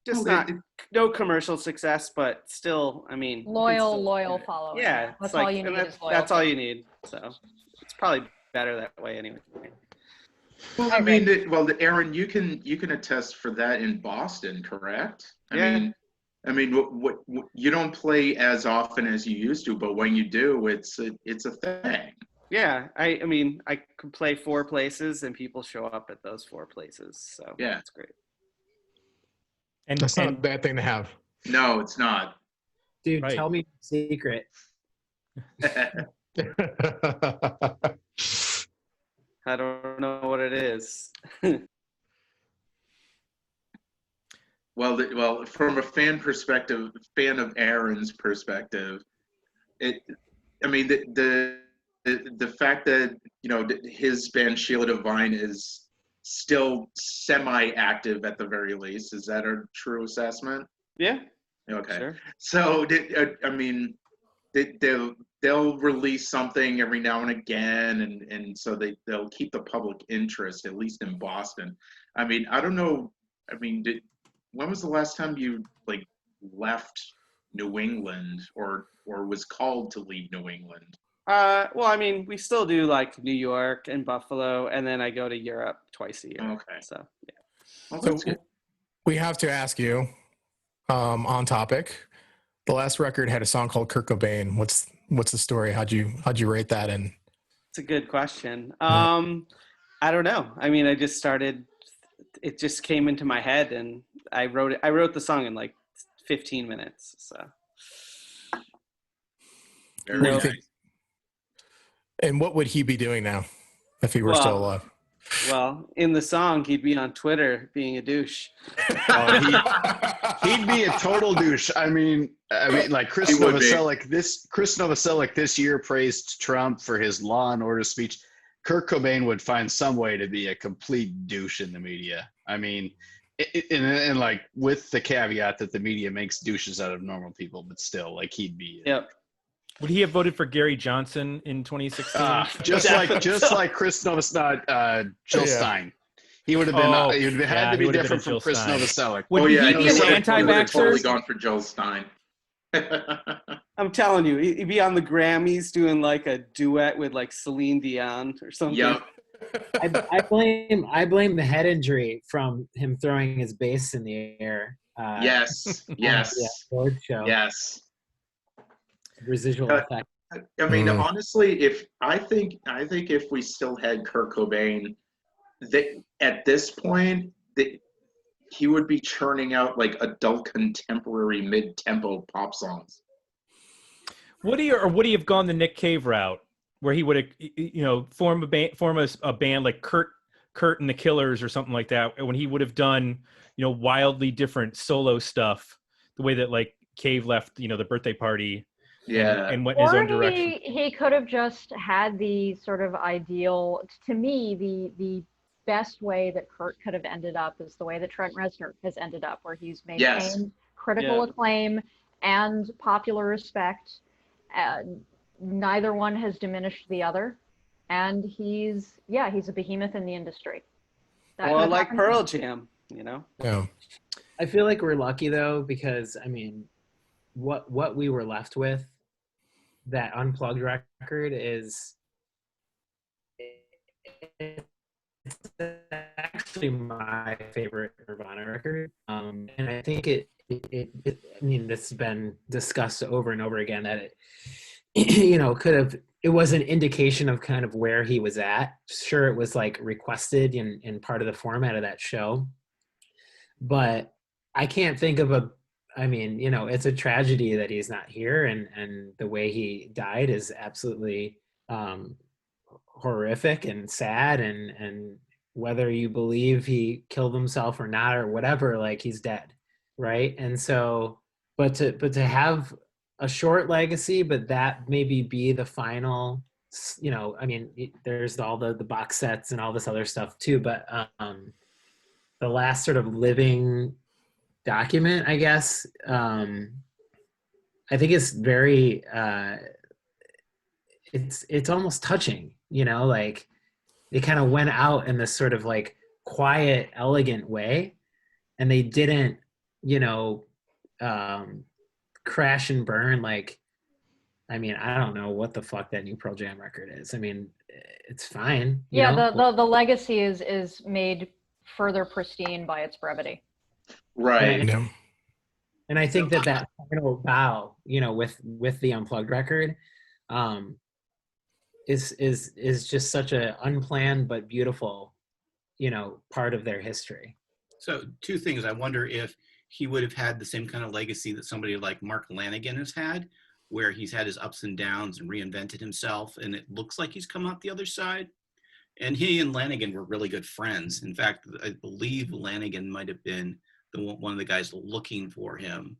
just no commercial success, but still, it's Loyal followers. Yeah, That's it's all like, you need is loyalty. that's all you need. So it's probably better that way anyway. Well, Aaron, you can attest for that in Boston, correct? Yeah. What you don't play as often as you used to, but when you do, it's a thing. Yeah, I could play 4 places and people show up at those 4 places. So Yeah. that's great. And That's not a bad thing to have. No, it's not. Dude, Right. tell me the secret. I don't know what it is. Well, from a fan of Aaron's perspective, the fact that his band Sheila Divine is still semi-active at the very least, is that a true assessment? Yeah. Okay. Sure. So they'll release something every now and again, and so they'll keep the public interest, at least in Boston. I mean, I don't know. I mean, when was the last time you like left New England or was called to leave New England? Well, I mean, we still do like New York and Buffalo, and then I go to Europe twice a year. Okay. So yeah. Well, So that's good. we have to ask you, on topic. The last record had a song called Kurt Cobain. What's the story? How'd you rate that? And It's a good question. Yeah. I don't know. I mean, I just started. It just came into my head, and I wrote it. I wrote the song in like 15 minutes. So. what do you think? And what would he be doing now if he were still alive? Well, in the song, he'd be on Twitter being a douche. He'd be a total douche. I mean, like Chris Novoselic this year praised Trump for his Law and Order speech. Kurt Cobain would find some way to be a complete douche in the media. I mean, and like with the caveat that the media makes douches out of normal people, but still, like he'd be. Yep. Would he have voted for Gary Johnson in 2016? Just like Chris Novoselic, Jill Stein. He would have been. He would have had to be different from Chris Novoselic. Would he be an anti-vaxxer? Totally gone for Jill Stein. I'm telling you, he'd be on the Grammys doing like a duet with like Celine Dion or something. Yep. I blame the head injury from him throwing his bass in the air. Yes. Award show. Yes. Residual effect. I mean, honestly, I think if we still had Kurt Cobain, at this point, he would be churning out like adult contemporary mid-tempo pop songs. Would he have gone the Nick Cave route, where he would have, form a band like Kurt and the Killers or something like that, when he would have done, wildly different solo stuff, the way that like Cave left, the birthday party. Yeah. And went in his own Or direction. he could have just had the sort of ideal, to me, the best way that Kurt could have ended up is the way that Trent Reznor has ended up, where he's maintained critical acclaim and popular respect. Neither one has diminished the other. And he's a behemoth in the industry. Well, like Pearl Jam, Yeah. I feel like we're lucky though, because I mean, what we were left with, that unplugged record is it's actually my favorite Nirvana record, and I think it I mean, this has been discussed over and over again that it was an indication of kind of where he was at. Sure, it was like requested in part of the format of that show, but I can't think of it's a tragedy that he's not here, and the way he died is absolutely horrific and sad, and whether you believe he killed himself or not or whatever, like he's dead, right? And so, but to have a short legacy, but that maybe be the final, there's all the box sets and all this other stuff too, but the last sort of living document, I guess, I think it's very it's almost touching, like they kind of went out in this sort of like quiet, elegant way, and they didn't crash and burn. Like, I mean, I don't know what the fuck that new Pearl Jam record is. I mean, it's fine. The legacy is made further pristine by its brevity. Right. And I think that final bow, with the unplugged record, is just such a unplanned but beautiful, part of their history. So two things. I wonder if he would have had the same kind of legacy that somebody like Mark Lanigan has had, where he's had his ups and downs and reinvented himself, and it looks like he's come out the other side. And he and Lanigan were really good friends. In fact, I believe Lanigan might have been one of the guys looking for him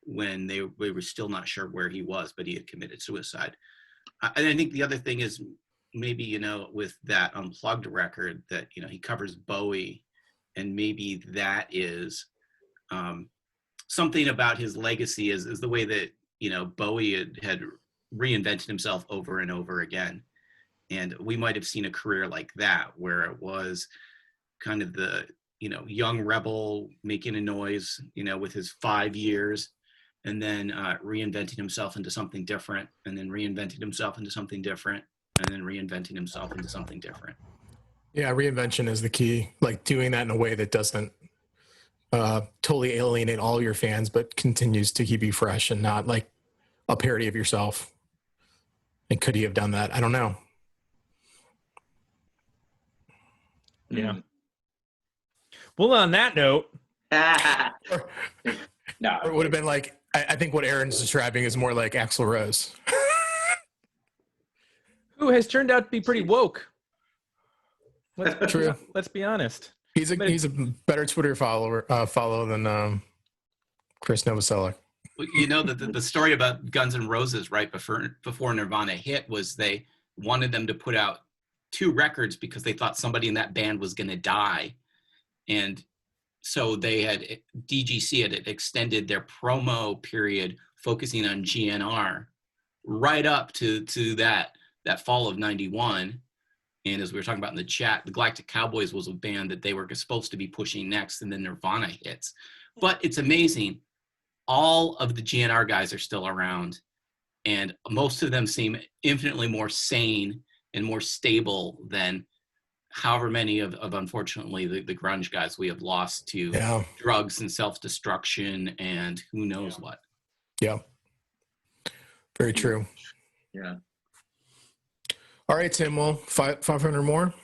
when they were still not sure where he was, but he had committed suicide. And I think the other thing is maybe, with that unplugged record that, he covers Bowie, and maybe that is something about his legacy is the way that, Bowie had reinvented himself over and over again. And we might have seen a career like that, where it was kind of the, young rebel making a noise, with his 5 years, and then reinventing himself into something different, and then reinventing himself into something different, and then reinventing himself into something different. Yeah, reinvention is the key. Like doing that in a way that doesn't totally alienate all your fans, but continues to keep you fresh and not like a parody of yourself. And could he have done that? I don't know. Yeah. Well, on that note, no, it would have been like, I think what Aaron's describing is more like Axl Rose, who has turned out to be pretty woke. True. Let's be honest. He's a better Twitter follow than Chris Novoselic. The story about Guns N' Roses right before Nirvana hit was they wanted them to put out 2 records because they thought somebody in that band was going to die. And so DGC had extended their promo period focusing on GNR right up to that fall of 91. And as we were talking about in the chat, the Galactic Cowboys was a band that they were supposed to be pushing next, and then Nirvana hits. But it's amazing. All of the GNR guys are still around, and most of them seem infinitely more sane and more stable than however many of unfortunately, the grunge guys we have lost to drugs and self-destruction and who knows what. Yeah. Very true. Yeah. All right, Tim. Well, 500 more.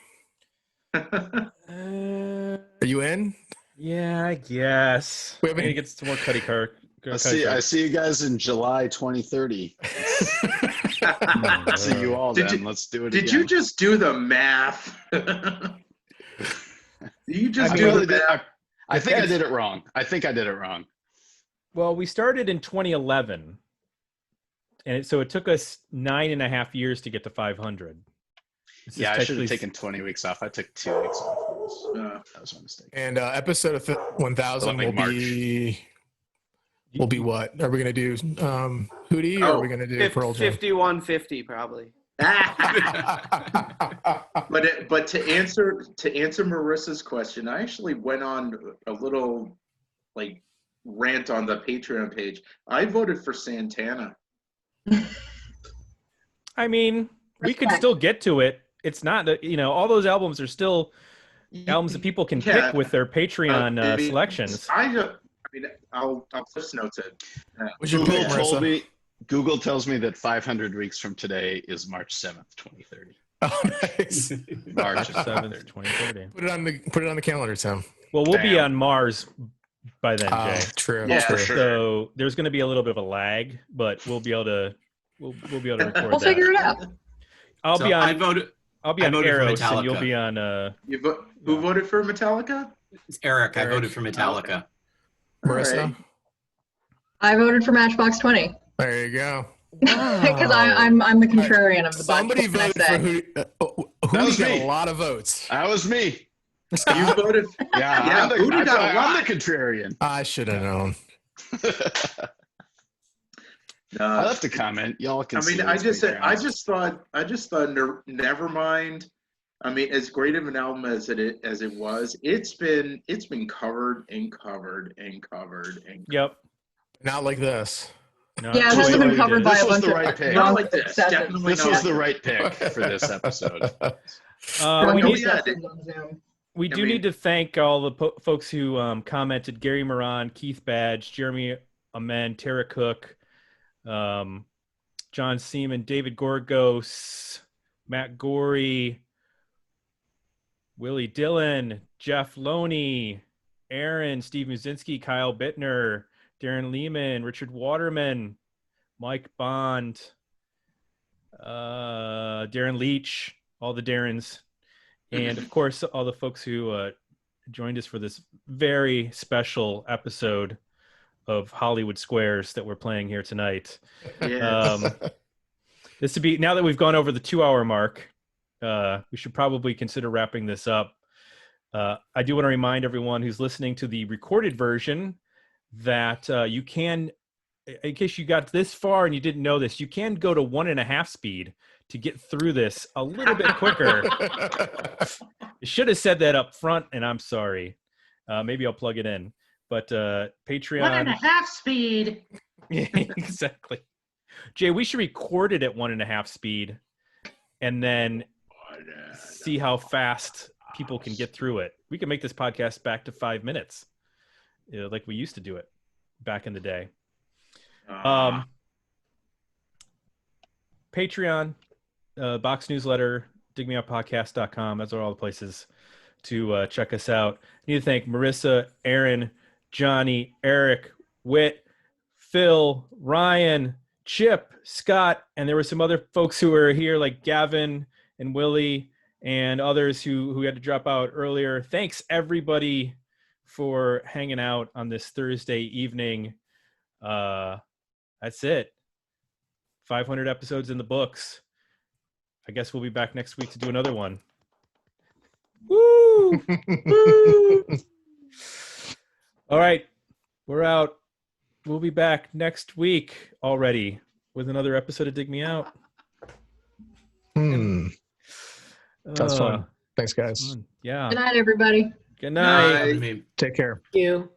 Are you in? Yeah, I guess. We haven't to get some more Cuddy Kirk. I see you guys in July 2030. See you all then. Let's do it again. Did you just do the math? You just do the math. I think I did it wrong. Well, we started in 2011. And so it took us 9.5 years to get to 500. Yeah, I should have taken 20 weeks off. I took 2 weeks off. That was my mistake. And episode of 1000 will be what? Are we going to do Hootie or are we going to do Pearl Jam? 5150 probably. But to answer Marissa's question, I actually went on a little rant on the Patreon page. I voted for Santana. I mean, we could still get to it. It's not, all those albums are still albums that people can pick with their Patreon selections. I'll just note it. Google tells me that 500 weeks from today is March 7th, 2030. Oh, nice. March 7th, 2030. Put it on the calendar, Tim. Well, we'll be on Mars by then, Jay. True. Yeah, for sure. So there's going to be a little bit of a lag, but we'll be able to record We'll figure it out. I'll be on voted Eros, for and you'll Metallica. be on. Who voted for Metallica? It's Eric. I voted for Metallica. Marissa? I voted for Matchbox 20 There you go. because I'm the contrarian of the bunch. Somebody voted for Hootie got a lot of votes. That was me. You voted. Yeah, Hootie got a lot. I'm the contrarian. I should have known. I left a comment. Y'all can. I just thought Nevermind. As great of an album as it was, it's been covered and covered and covered and. Yep. Not like this. No, it hasn't been covered by a bunch of right pick. Not like this. Definitely this was the right pick for this episode. We do need to thank all the folks who commented: Gary Moran, Keith Badge, Jeremy Amen, Tara Cook, John Seaman, David Gorgos, Matt Gorey, Willie Dillon, Jeff Loney, Aaron, Steve Muzinski, Kyle Bittner, Darren Lehman, Richard Waterman, Mike Bond, Darren Leach, all the Darrens, and of course all the folks who joined us for this very special episode of Hollywood Squares that we're playing here tonight. Yes. This would be, now that we've gone over the 2-hour mark, we should probably consider wrapping this up. I do want to remind everyone who's listening to the recorded version that you can in case you got this far and you didn't know this, you can go to 1.5 speed to get through this a little bit quicker. I should have said that up front, and I'm sorry. Maybe I'll plug it in. But Patreon. 1.5 speed. Yeah, exactly. Jay, we should record it at 1.5 speed and then see how fast people can get through it. We can make this podcast back to 5 minutes, like we used to do it back in the day. Patreon, box newsletter, digmeouttpodcast.com. Those are all the places to check us out. I need to thank Marissa, Aaron, Johnny, Eric, Whit, Phil, Ryan, Chip, Scott, and there were some other folks who were here like Gavin and Willie and others who had to drop out earlier. Thanks everybody for hanging out on this Thursday evening. That's it. 500 episodes in the books. I guess we'll be back next week to do another one. Woo! Woo! All right, we're out. We'll be back next week already with another episode of Dig Me Out. That's fun. Thanks, guys. Yeah. Good night, everybody. Good night. Take care. Thank you.